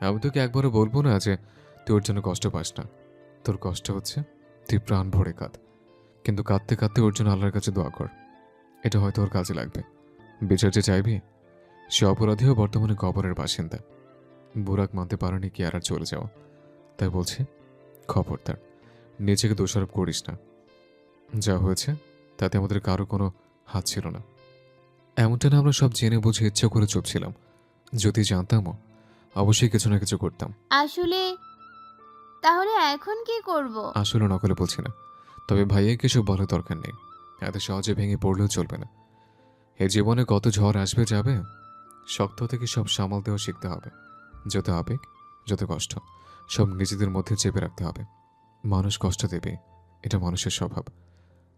আমি তোকে একবারও বলবো না যে তুই ওর জন্য কষ্ট পাস না। তোর কষ্ট হচ্ছে, তুই প্রাণ ভরে কাঁদ, কিন্তু কাঁদতে কাঁদতে ওর জন্য আল্লাহর কাছে দোয়া কর। এটা হয়তো ওর কাজে লাগবে। বিচার যে চাইবি, সে অপরাধীও বর্তমানে কবরের বাসিন্দা। বুরাক মানতে পারেনি কি আর চলে যাওয়া, তাই বলছি খবরদার নিজেকে দোষারোপ করিস না। যা হয়েছে তাতে আমাদের কারো কোনো হাত ছিল না। এমনটা না আমরা সব জেনে বুঝে ইচ্ছা করে চুপ ছিলাম। যদি জানতামও অবশ্যই কিছু না কিছু করতাম। আসলে তাহলে এখন কি করব? আসলে নকলে বলছি না, তবে ভাইয়া কিছু বলার দরকার নেই। এত সহজে ভেঙে পড়লেও চলবে না। এ জীবনে কত ঝড় আসবে যাবে, শক্ত থেকে সব সামাল দেওয়া শিখতে হবে। যত আবেগ, যত কষ্ট, সব নিজেদের মধ্যে চেপে রাখতে হবে। মানুষ কষ্ট দেবে, এটা মানুষের স্বভাব,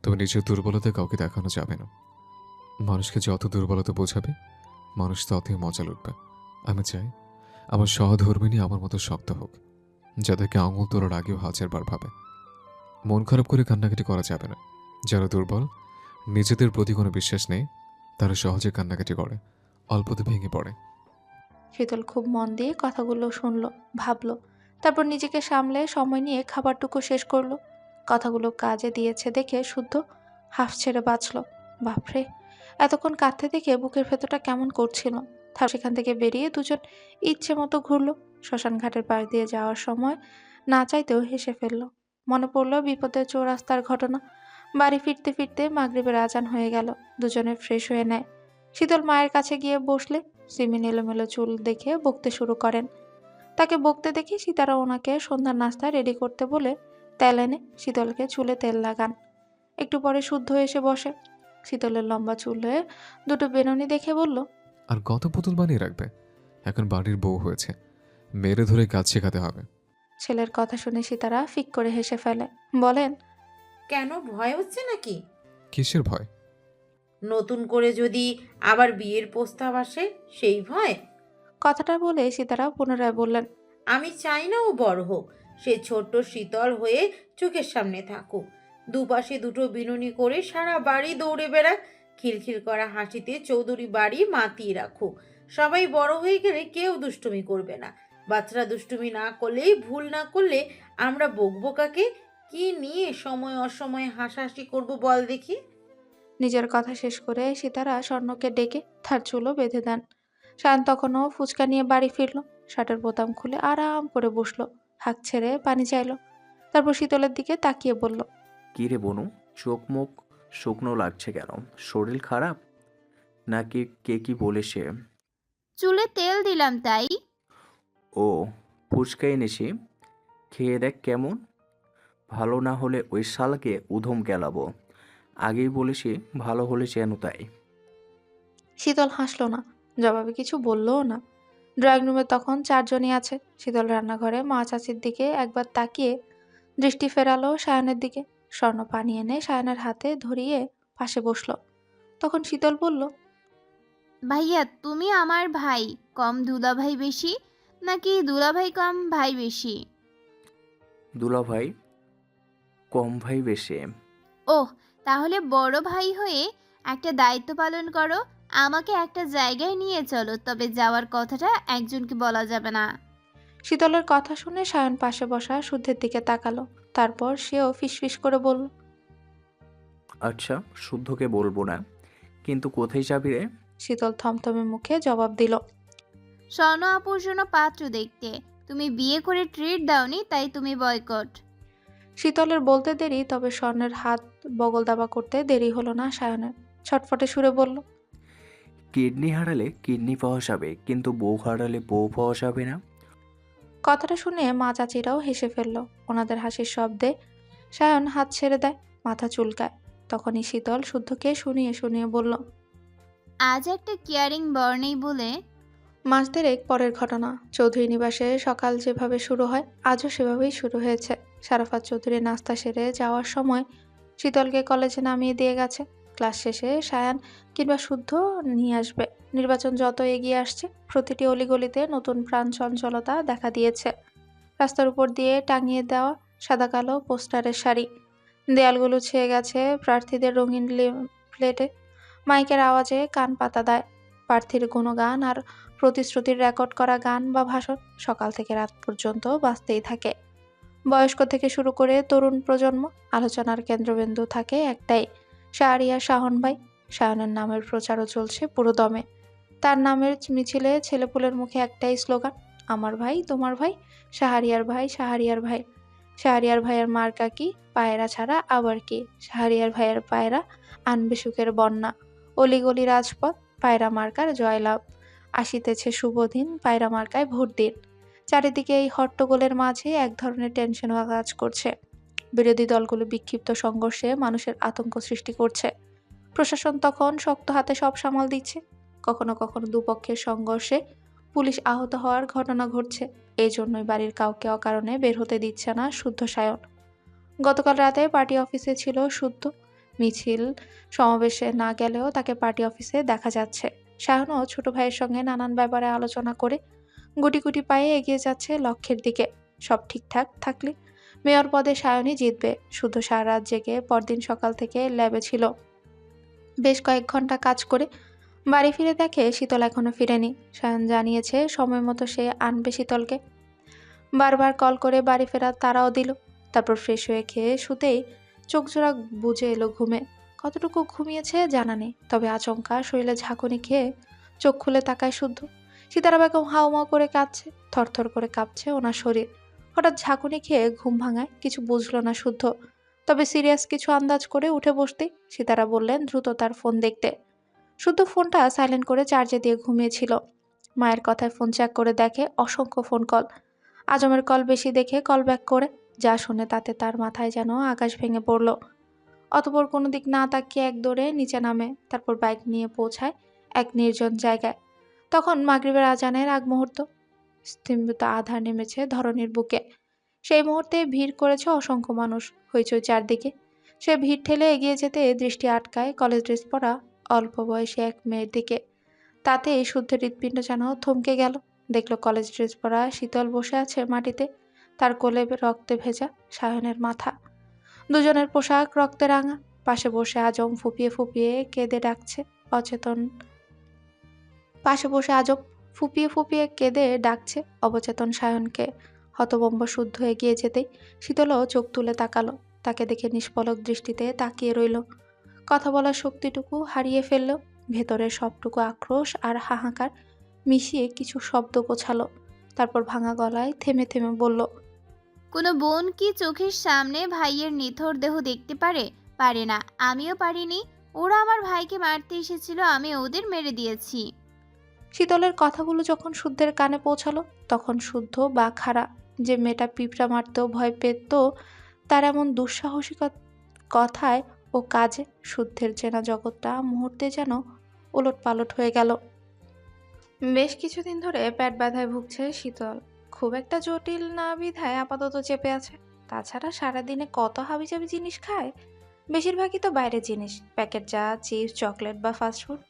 তবে নিজের দুর্বলতা কাউকে দেখানো যাবে না। মানুষকে যত দুর্বলতা বোঝাবে, মানুষ ততই মজা লুটবে। আমি চাই আমার সহধর্মিনী আমার মতো শক্ত হোক, যাদেরকে আঙুল তোলার আগেও হাজার বার ভাবে। মন খারাপ করে কান্নাকাটি করা যাবে না। যারা দুর্বল, নিজেদের প্রতি কোনো বিশ্বাস নেই, তারা সহজে কান্নাকাটি করে, অল্পতে ভেঙে পড়ে। শীতল খুব মন দিয়ে কথাগুলো শুনলো, ভাবলো, তারপর নিজেকে সামলে সময় নিয়ে খাবারটুকু শেষ করলো। কথাগুলো কাজে দিয়েছে দেখে শুদ্ধ হাফ ছেড়ে বাঁচলো। বাপরে, এতক্ষণ কাঁদতে দেখে বুকের ভেতরটা কেমন করছিল। তারপর সেখান থেকে বেরিয়ে দুজন ইচ্ছে মতো ঘুরলো। শ্মশান ঘাটের পাশ দিয়ে যাওয়ার সময় না চাইতেও হেসে ফেললো। মনে পড়লো বিপদের চৌরাস্তার ঘটনা। বাড়ি ফিরতে ফিরতে মাগরিবের আজান হয়ে গেল। দুজনে ফ্রেশ হয়ে নেয়। শীতল মায়ের কাছে গিয়ে বসলে সিমিন এলোমেলো চুল দেখে বকতে শুরু করেন। তাকে বকতে দেখে সীতারা ওনাকে সন্ধ্যার নাস্তা রেডি করতে বলে তেল এনে শীতলকে চুলে তেল লাগান। একটু পরে শুদ্ধ এসে বসে। শীতলের লম্বা চুলে দুটো বেনুনি দেখে বলল, আর কত পুতুল বানিয়ে রাখবে? এখন বাড়ির বউ হয়েছে, মেরে ধরে কাজ শেখাতে হবে। ছেলের কথা শুনে সীতারা ফিক করে হেসে ফেলে, বলেন, কেন, ভয় হচ্ছে নাকি? কিসের ভয়? নতুন করে যদি আবার বিয়ের প্রস্তাব আসে, সেই ভয়? কথাটা বলে সীতারা পুনরায় বললেন, আমি চাই না ও বড় হোক, সে ছোট্ট শীতল হয়ে চোখের সামনে থাকুক, দুপাশে দুটো বিনুনি করে সারা বাড়ি দৌড়ে বেড়াক, খিলখিল করা হাসিতে চৌধুরী বাড়ি মাতিয়ে রাখুক। সবাই বড় হয়ে গেলে কেউ দুষ্টুমি করবে না। বাচ্চারা দুষ্টুমি না করলেই, ভুল না করলে আমরা বকবো কাকে? কি নিয়ে সময় অসময়ে হাসাহাসি করব বল দেখি? নিজের কথা শেষ করে সীতারা স্বর্ণকে ডেকে তার চুলও বেঁধে দেন। সায়ন তখনও ফুচকা নিয়ে বাড়ি ফিরল। শার্টের বোতাম খুলে আরাম করে বসলো, হাঁক ছেড়ে পানি চাইলো। তারপর শীতলের দিকে তাকিয়ে বলল, কি রে বনু, চোখ মুখ শুকনো লাগছে কেন? শরীর খারাপ নাকি? কে কি বলে সে? চুলে তেল দিলাম তাই। ও, ফুচকা এনেছি, খেয়ে দেখ কেমন। ভালো না হলে ওই শালাকে উধম গেলাবো। আগেই বলেছি, ভালো হলে যেন তাই। শীতল হাসলো না, জবাবে কিছু বললও না। ড্রয়িং রুমে তখন চারজনই আছে। শীতল রান্নাঘরে মা চাচির দিকে একবার তাকিয়ে দৃষ্টি ফেরালো সায়নের দিকে। স্বর্ণ পানি এনে সায়নের হাতে ধরিয়ে পাশে বসলো। তখন শীতল বলল, ভাইয়া তুমি আমার ভাই, কম দুলাভাই বেশি, নাকি দুলাভাই কম ভাই বেশি? দুলাভাই কম, ভাই বেশি। ওহ, তাহলে বড় ভাই হয়ে একটা দায়িত্ব পালন করো। আমাকে একটা জায়গায় নিয়ে চলো, তবে যাওয়ার কথাটা একজনকে বলা যাবে না। শীতলের কথা শুনে সায়ন পাশে বসা শুদ্ধের দিকে তাকালো। তারপর সেও ফিসফিস করে বলল, আচ্ছা, শুদ্ধকে বলবো না, কিন্তু কোথায় যাবি রে? শীতল থমথমে মুখে জবাব দিল, স্বর্ণ আপুর জন্য পাত্র দেখতে। তুমি বিয়ে করে ট্রিট দাওনি, তাই তুমি বয়কট। শীতলের বলতে দেরি, তবে স্বর্ণের হাত বগল দাবা করতে দেরি হলো না সায়নের। ছটফটে সুরে বলল, কিডনি হারালে কিডনি পাওয়া যাবে, কিন্তু বউ হারালে বউ পাওয়া যাবে না। কথাটা শুনে মা চাচিরাও হেসে ফেলল। ওনাদের হাসির শব্দে সায়ন হাত ছেড়ে দেয়, মাথা চুলকায়। তখনই শীতল শুদ্ধকে শুনিয়ে শুনিয়ে বলল, আজ একটা কেয়ারিং বর নেই বলে। মাস দেড়েক পরের ঘটনা। চৌধুরী নিবাসে সকাল যেভাবে শুরু হয় আজও সেভাবেই শুরু হয়েছে। সারাফাত চৌধুরী নাস্তা সেরে যাওয়ার সময় শীতলকে কলেজে নামিয়ে দিয়ে গেছে। ক্লাস শেষে সায়ান কিংবা শুদ্ধ নিয়ে আসবে। নির্বাচন যত এগিয়ে আসছে, প্রতিটি অলিগলিতে নতুন প্রাণ চঞ্চলতা দেখা দিয়েছে। রাস্তার উপর দিয়ে টাঙিয়ে দেওয়া সাদা কালো পোস্টারের সারি, দেয়ালগুলো ছেয়ে গেছে প্রার্থীদের রঙিন প্লেটে। মাইকের আওয়াজে কান পাতা দেয়। প্রার্থীর গুণগান আর প্রতিশ্রুতির রেকর্ড করা গান বা ভাষণ সকাল থেকে রাত পর্যন্ত বাজতেই থাকে। বয়স্ক থেকে শুরু করে তরুণ প্রজন্ম, আলোচনার কেন্দ্রবিন্দু থাকে একটাই, শাহরিয়ার শাহন ভাই। শাহনের নামের প্রচারও চলছে পুরো দমে। তার নামের মিছিলে ছেলেপুলের মুখে একটাই স্লোগান, আমার ভাই, তোমার ভাই, শাহরিয়ার ভাই, শাহরিয়ার ভাই। শাহরিয়ার ভাইয়ের মার্কা কি? পায়রা ছাড়া আবার কি? শাহরিয়ার ভাইয়ের পায়রা আনবে সুখের বন্যা। অলিগলি রাজপথ, পায়রা মার্কার জয়লাভ। আসিতেছে শুভ দিন, পায়রা মার্কায় ভোট দিন। চারিদিকে এই হট্টগোলের মাঝে এক ধরনের টেনশন কাজ করছে। বিরোধী দলগুলো বিক্ষিপ্ত সংঘর্ষে মানুষের আতঙ্ক সৃষ্টি করছে। প্রশাসন তখন শক্ত হাতে সব সামাল দিচ্ছে। কখনো কখনো দুপক্ষের সংঘর্ষে পুলিশ আহত হওয়ার ঘটনা ঘটছে। এই জন্যই বাড়ির কাউকে অকারণে বের হতে দিচ্ছে না শুদ্ধ সায়ন। গতকাল রাতে পার্টি অফিসে ছিল শুদ্ধ। মিছিল সমাবেশে না গেলেও তাকে পার্টি অফিসে দেখা যাচ্ছে। সায়নও ছোট ভাইয়ের সঙ্গে নানান ব্যাপারে আলোচনা করে গুটি গুটি পায়ে এগিয়ে যাচ্ছে লক্ষ্যের দিকে। সব ঠিকঠাক থাকলে মেয়র পদে সায়নই জিতবে। শুদ্ধ সারা রাত জেগে পরদিন সকাল থেকে ল্যাবে ছিল। বেশ কয়েক ঘন্টা কাজ করে বাড়ি ফিরে দেখে শীতল এখনো ফিরেনি। সায়ন জানিয়েছে সময় মতো সে আনবে শীতলকে। বারবার কল করে বাড়ি ফেরার তারাও দিল। তারপর ফ্রেশ হয়ে খেয়ে শুতেই চোখজোড়া বুজে এলো ঘুমে। কতটুকু ঘুমিয়েছে জানা নেই, তবে আচমকা শরীরে ঝাঁকুনি খেয়ে চোখ খুলে তাকায় শুদ্ধ। সিতারা বেগম হাউমাউ করে কাঁদছে, থরথর করে কাঁপছে ওনার শরীর। হঠাৎ ঝাঁকুনি খেয়ে ঘুম ভাঙায় কিছু বুঝলো না শুদ্ধ, তবে সিরিয়াস কিছু আন্দাজ করে উঠে বসতেই সিতারা বললেন দ্রুত তার ফোন দেখতে। শুদ্ধ ফোনটা সাইলেন্ট করে চার্জে দিয়ে ঘুমিয়েছিল। মায়ের কথায় ফোন চেক করে দেখে অসংখ্য ফোন কল। আজমের কল বেশি দেখে কল ব্যাক করে। যা শুনে তাতে তার মাথায় যেন আকাশ ভেঙে পড়ল। অতঃপর কোনো দিক না তাকিয়ে এক দৌড়ে নিচে নামে। তারপর বাইক নিয়ে পৌঁছায় এক নির্জন জায়গায়। তখন মাগরিবের আজানের আগ মুহূর্ত। স্তম্ভিত আধার নেমেছে ধরনীর বুকে। সেই মুহূর্তে ভিড় করেছে অসংখ্য মানুষ, হইচই চারদিকে। সে ভিড় ঠেলে এগিয়ে যেতে দৃষ্টি আটকায় কলেজ ড্রেস পরা অল্প বয়সী এক মেয়ের দিকে। তাতে শুদ্ধের হৃৎপিণ্ড যেন থমকে গেল। দেখল কলেজ ড্রেস পরা শীতল বসে আছে মাটিতে, তার কোলে রক্তে ভেজা সায়নের মাথা। দুজনের পোশাক রক্তে রাঙা। পাশে বসে আজম ফুপিয়ে ফুপিয়ে কেঁদে ডাকছে অচেতন অবচেতন সায়নকে। হতবম্ব শুদ্ধ এগিয়ে যেতেই শীতলও চোখ তুলে তাকালো। তাকে দেখে নিষ্পলক দৃষ্টিতে তাকিয়ে রইল। কথা বলার শক্তিটুকু হারিয়ে ফেলল। ভেতরের সবটুকু আক্রোশ আর হাহাকার মিশিয়ে কিছু শব্দ গোছালো। তারপর ভাঙা গলায় থেমে থেমে বলল, কোনো বোন কি চোখের সামনে ভাইয়ের নিথর দেহ দেখতে পারে? পারে না, আমিও পারিনি। ওরা আমার ভাইকে মারতে এসেছিল, আমি ওদের মেরে দিয়েছি। শীতলের কথাগুলো যখন শুদ্ধের কানে পৌঁছালো, তখন শুদ্ধ বা খাড়া যে মেয়েটা পিঁপড়া মারতেও ভয় পেত, তার এমন দুঃসাহসিক কথায় ও কাজে শুদ্ধের চেনা জগৎটা মুহূর্তে যেন ওলটপালট হয়ে গেল। বেশ কিছুদিন ধরে পেট ব্যথায় ভুগছে শীতল। খুব একটা জটিল না বিধায় আপাতত চেপে আছে। তাছাড়া সারাদিনে কত হাবিজাবি জিনিস খায়, বেশিরভাগই তো বাইরের জিনিস, প্যাকেট চা, চিপস, চকলেট বা ফাস্টফুড।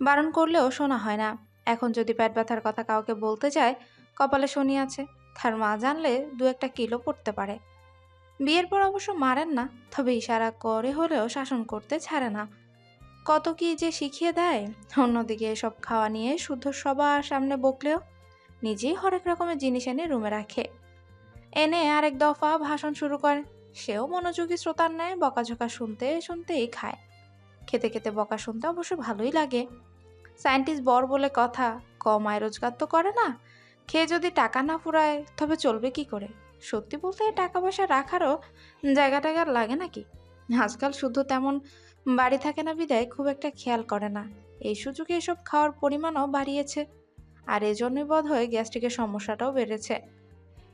বারণ করলেও শোনা হয় না। এখন যদি পেট ব্যথার কথা কাউকে বলতে যায়, কপালে শনি আছে। তার মা জানলে 2-1 কিলো পড়তে পারে। বিয়ের পর অবশ্য মারেন না, তবে ইশারা করে হলেও শাসন করতে ছাড়ে না। কত কি যে শিখিয়ে দেয়। অন্যদিকে এসব খাওয়া নিয়ে শুদ্ধ সবার সামনে বকলেও নিজেই হরেক রকমের জিনিস এনে রুমে রাখে। এনে আরেক দফা ভাষণ শুরু করে। সেও মনোযোগী শ্রোতার ন্যায় বকাঝকা শুনতে শুনতেই খায়। খেতে খেতে বকা শুনতে অবশ্য ভালোই লাগে। সায়েন্টিস্ট বর বলে কথা, কম আয় রোজগার তো করে না। খেয়ে যদি টাকা না ফুরায় তবে চলবে কি করে? সত্যি বলতে টাকা পয়সা রাখারও জায়গা টাকা লাগে নাকি? আজকাল শুদ্ধ তেমন বাড়ি থাকে না বিদায় খুব একটা খেয়াল করে না। এই সুযোগে এসব খাওয়ার পরিমাণও বাড়িয়েছে। আর এজন্যই বোধহয় গ্যাস্ট্রিকের সমস্যাটাও বেড়েছে।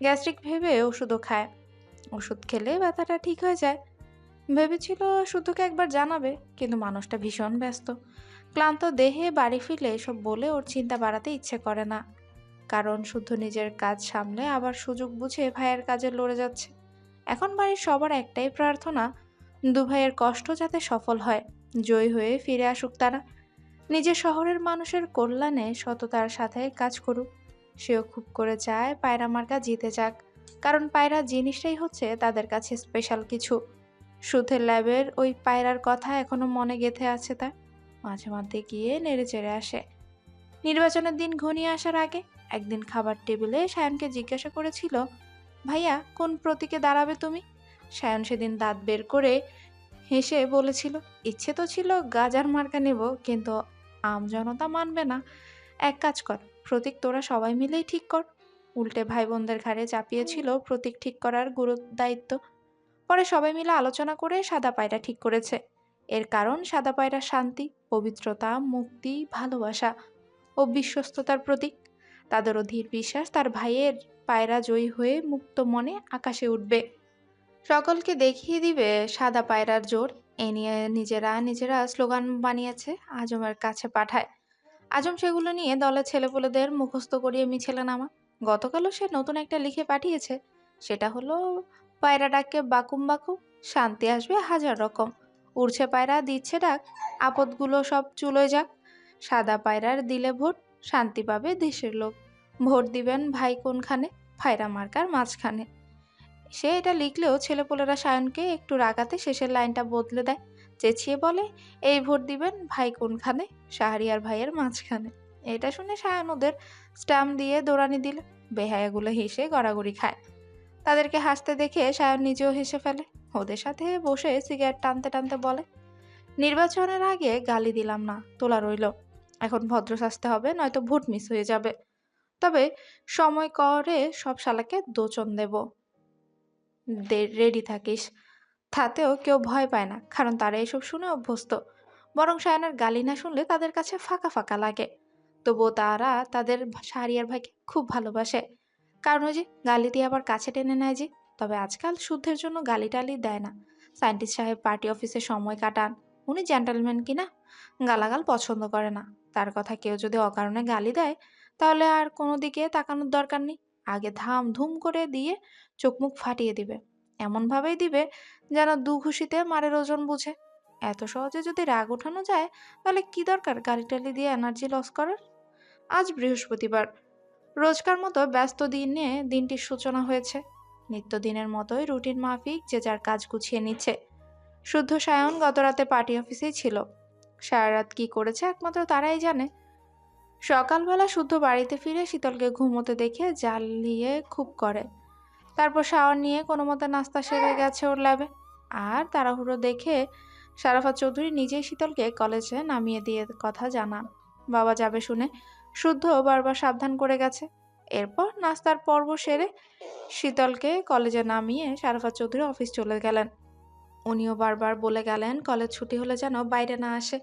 গ্যাস্ট্রিক ভেবে ওষুধও খায়। ওষুধ খেলে ব্যথাটা ঠিক হয়ে যায়। ভেবেছিল শুদ্ধকে একবার জানাবে, কিন্তু মানুষটা ভীষণ ব্যস্ত। ক্লান্ত দেহে বাড়ি ফিরলে এসব বলে ওর চিন্তা বাড়াতে ইচ্ছে করে না। কারণ শুদ্ধ নিজের কাজ সামলে আবার সুযোগ বুঝে ভাইয়ের কাজে লড়ে যাচ্ছে। এখন বাড়ির সবার একটাই প্রার্থনা, 2 ভাইয়ের কষ্ট যাতে সফল হয়, জয়ী হয়ে ফিরে আসুক তারা। নিজের শহরের মানুষের কল্যাণে সততার সাথে কাজ করুক। সেও খুব করে চায় পায়রা মার্কা জিতে যাক, কারণ পায়রা জিনিসটাই হচ্ছে তাদের কাছে স্পেশাল কিছু। সুধের ল্যাবের ওই পায়রার কথা এখনো মনে গেঁথে আছে তার। মাঝে মধ্যে গিয়ে নেড়ে চেড়ে আসে। নির্বাচনের দিন ঘনিয়ে আসার আগে একদিন খাবার টেবিলে সায়নকে জিজ্ঞাসা করেছিল, ভাইয়া কোন প্রতীকে দাঁড়াবে তুমি? সায়ন সেদিন দাঁত বের করে হেসে বলেছিল, ইচ্ছে তো ছিল গাজার মার্কা নেব, কিন্তু আমজনতা মানবে না। এক কাজ কর, প্রতীক তোরা সবাই মিলেই ঠিক কর। উল্টে ভাই বোনদের ঘাড়ে চাপিয়েছিল প্রতীক ঠিক করার দায়িত্ব। পরে সবাই মিলে আলোচনা করে সাদা পায়রা ঠিক করেছে। এর কারণ সাদা পায়রা শান্তি, পবিত্রতা, মুক্তি, ভালোবাসা ও বিশ্বস্ততার প্রতীক। তাদের অধীর বিশ্বাস তার ভাইয়ের পায়রা জয়ী হয়ে মুক্ত মনে আকাশে উঠবে, সকলকে দেখিয়ে দিবে সাদা পায়রার জোর। এ নিয়ে নিজেরা স্লোগান বানিয়েছে, আজমের কাছে পাঠায়। আজম সেগুলো নিয়ে দলের ছেলেপুলেদের মুখস্থ করিয়ে মিছিলে নামা। গতকালও সে নতুন একটা লিখে পাঠিয়েছে, সেটা হলো, পায়রা ডাককে বাকুম বাকুম, শান্তি আসবে হাজার রকম। উড়ছে পায়রা দিচ্ছে ডাক, আপদগুলো সব চুলোয় যাক। সাদা পায়রার দিলে ভোট, শান্তি পাবে দেশের লোক। ভোট দিবেন ভাই কোনখানে? পায়রা মার্কার মাঝখানে। সে এটা লিখলেও ছেলেপুলেরা সায়নকে একটু রাগাতে শেষের লাইনটা বদলে দেয়, চেঁচিয়ে বলে, এই ভোট দিবেন ভাই কোনখানে? শাহরিয়ার ভাইয়ের মাঝখানে। এটা শুনে সায়ন ওদের স্ট্যাম্প দিয়ে দৌড়ানি দিল। বেহায়াগুলো হেসে গড়াগড়ি খায়। তাদেরকে হাসতে দেখে সায়ন নিজেও হেসে ফেলে। ওদের সাথে বসে সিগারেট টানতে টানতে বলে, নির্বাচনের আগে গালি দিলাম না, তোলা রইল। এখন ভদ্র সাজতে হবে, নয়তো ভোট মিস হয়ে যাবে। তবে সময় করে সব শালাকে দোচন দেব, রেডি থাকিস। তাতেও কেউ ভয় পায় না, কারণ তারা এসব শুনে অভ্যস্ত। বরং সায়নের গালি না শুনলে তাদের কাছে ফাঁকা ফাঁকা লাগে। তবুও তারা তাদের শাহরিয়ার ভাইকে খুব ভালোবাসে, কারণ ওই যে গালি দিয়ে আবার কাছে টেনে নেয় যে। তবে আজকাল শুদ্ধের জন্য গালি টালি দেয় না। সায়েন্টিস্ট সাহেব পার্টি অফিসে সময় কাটান, উনি জেন্টলম্যান কিনা, গালাগাল পছন্দ করে না। তার কথা কেউ যদি অকারণে গালি দেয়, তাহলে আর কোনো দিকে তাকানোর দরকার নেই, আগে ধাম ধুম করে দিয়ে চোখ মুখ ফাটিয়ে দিবে। এমনভাবেই দিবে যেন দু ঘুষিতে মারের ওজন বুঝে। এত সহজে যদি রাগ ওঠানো যায়, তাহলে কি দরকার গালি টালি দিয়ে এনার্জি লস করার। আজ বৃহস্পতিবার, রোজকার মতো ব্যস্ত দিনে দিনটির সূচনা হয়েছে। নিত্যদিনের মতোই রুটিন মাফিক যে যার কাজ গুছিয়ে নিচ্ছে। শুদ্ধ সায়ন গতরাতে পার্টি অফিসেই ছিল। সারা রাত কি করেছে একমাত্র তারাই জানে। সকালবেলা শুদ্ধ বাড়িতে ফিরে শীতলকে ঘুমোতে দেখে জ্বালিয়ে খুব করে। তারপর শাওয়ার নিয়ে কোনো মতে নাস্তা সেরে গেছে ওর ল্যাবে। আর তাড়াহুড়ো দেখে শারাফাত চৌধুরী নিজেই শীতলকে কলেজে নামিয়ে দিয়ে কথা জানান। বাবা যাবে শুনে শুদ্ধ বারবার সাবধান করে গেছে। এরপর নাস্তার পর্ব সেরে শীতলকে কলেজে নামিয়ে শারাফাত চৌধুরী অফিস চলে গেলেন। উনিও বারবার বলে গেলেন কলেজ ছুটি হলে যেন বাইরে না আসে।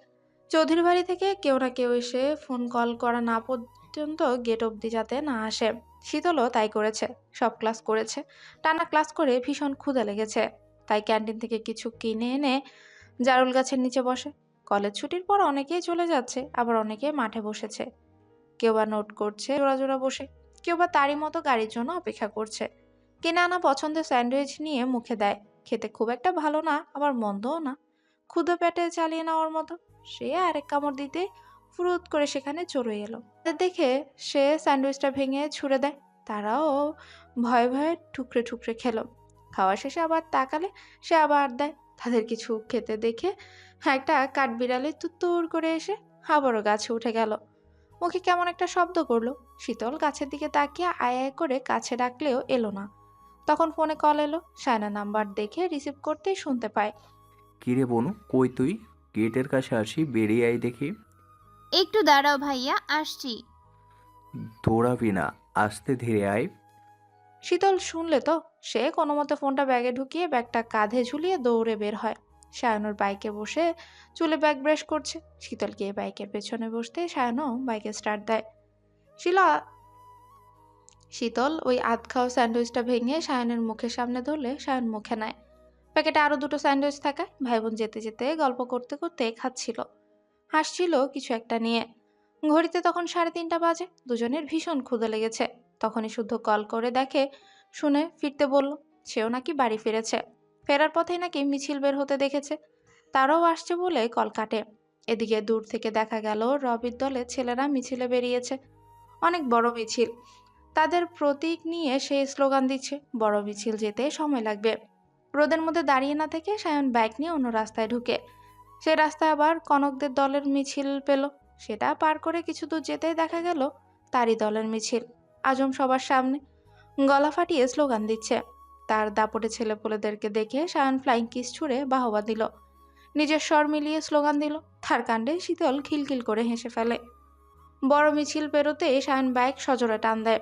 চৌধুরী বাড়ি থেকে কেউ না কেউ এসে ফোন কল করা না পর্যন্ত গেট অবধি যাতে না আসে। শীতলও তাই করেছে, সব ক্লাস করেছে। টানা ক্লাস করে ভীষণ ক্ষুধা লেগেছে, তাই ক্যান্টিন থেকে কিছু কিনে এনে জারুল গাছের নিচে বসে। কলেজ ছুটির পর অনেকেই চলে যাচ্ছে, আবার অনেকে মাঠে বসেছে। কেউ বা নোট করছে জোড়া জোড়া বসে, কেউ বা তারই মতো গাড়ির জন্য অপেক্ষা করছে। কিনে আনা পছন্দের স্যান্ডউইচ নিয়ে মুখে দেয়। খেতে খুব একটা ভালো না, আবার মন্দও না, ক্ষুধা পেটে চালিয়ে নেওয়ার মতো। সে আরেক কামড় দিতে ফুরুত করে সেখানে চড়ে এলো। দেখে সে স্যান্ডউইচটা ভেঙে ছুঁড়ে দেয়। তারাও ভয়ে ভয়ে ঠুকরে ঠুকরে খেলো। খাওয়া শেষে আবার তাকালে সে আবার দেয়। তাদের কিছু খেতে দেখে একটা কাঠবিড়ালি তুত্তুর করে এসে আবারও গাছে উঠে গেল। মুখে কেমন একটা শব্দ করলো। শীতল গাছের দিকে তাকিয়ে আয় আয় করে কাছে ডাকলেও এলো না। তখন ফোনে কল এলো। সায়না নাম্বার দেখে রিসিভ করতেই শুনতে পায়, কিরে বনু, কই তুই? গেটের কাছে আসি, বেরিয়ে আই দেখি। একটু দাঁড়াও ভাইয়া, আসছি। দৌড়াবি না, আস্তে ধীরে আয়। শীতল শুনলে তো সে কোনো মতে ফোনটা ব্যাগে ঢুকিয়ে ব্যাগটা কাঁধে ঝুলিয়ে দৌড়ে বের হয়। সায়নুর বাইকে বসে চুলে ব্যাগ ব্রাশ করছে। শীতল গিয়ে বাইকের পেছনে বসতে সায়নও বাইকে স্টার্ট দেয়। শীতল ওই আধ খাওয়া স্যান্ডউইচটা ভেঙে সায়নের মুখের সামনে ধরলে সায়ন মুখে নেয়। প্যাকেটে আরো দুটো স্যান্ডউইচ থাকায় ভাই বোন যেতে যেতে গল্প করতে করতে খাচ্ছিল, হাসছিল কিছু একটা নিয়ে। ঘড়িতে তখন 3:30 বাজে। দুজনের ভীষণ ক্ষুধা লেগেছে। তখনই শুদ্ধ কল করে দেখে শুনে ফিরতে বলল। সেও নাকি বাড়ি ফিরেছে। ফেরার পথেই নাকি মিছিল বের হতে দেখেছে, তারাও আসছে বলে কল কাটে। এদিকে দূর থেকে দেখা গেল রবির দলে ছেলেরা মিছিলে বেরিয়েছে। অনেক বড় মিছিল, তাদের প্রতীক নিয়ে সেই স্লোগান দিচ্ছে। বড় মিছিল যেতে সময় লাগবে। রোদের মধ্যে দাঁড়িয়ে না থেকে সায়ন বাইক নিয়ে অন্য রাস্তায় ঢুকে। সে রাস্তায় আবার কনকদের দলের মিছিল পেল। সেটা পার করে কিছু দূর যেতেই দেখা গেল তারই দলের মিছিল। আজম সবার সামনে গলা ফাটিয়ে স্লোগান দিচ্ছে। তার দাপটে ছেলেপুলেদেরকে দেখে সায়ন ফ্লাইং কিস ছুঁড়ে বাহবা দিল, নিজের স্বর মিলিয়ে স্লোগান দিল। তার কাণ্ডে শীতল খিলখিল করে হেসে ফেলে। বড় মিছিল পেরোতে সায়ন বাইক সজোরে টান দেয়।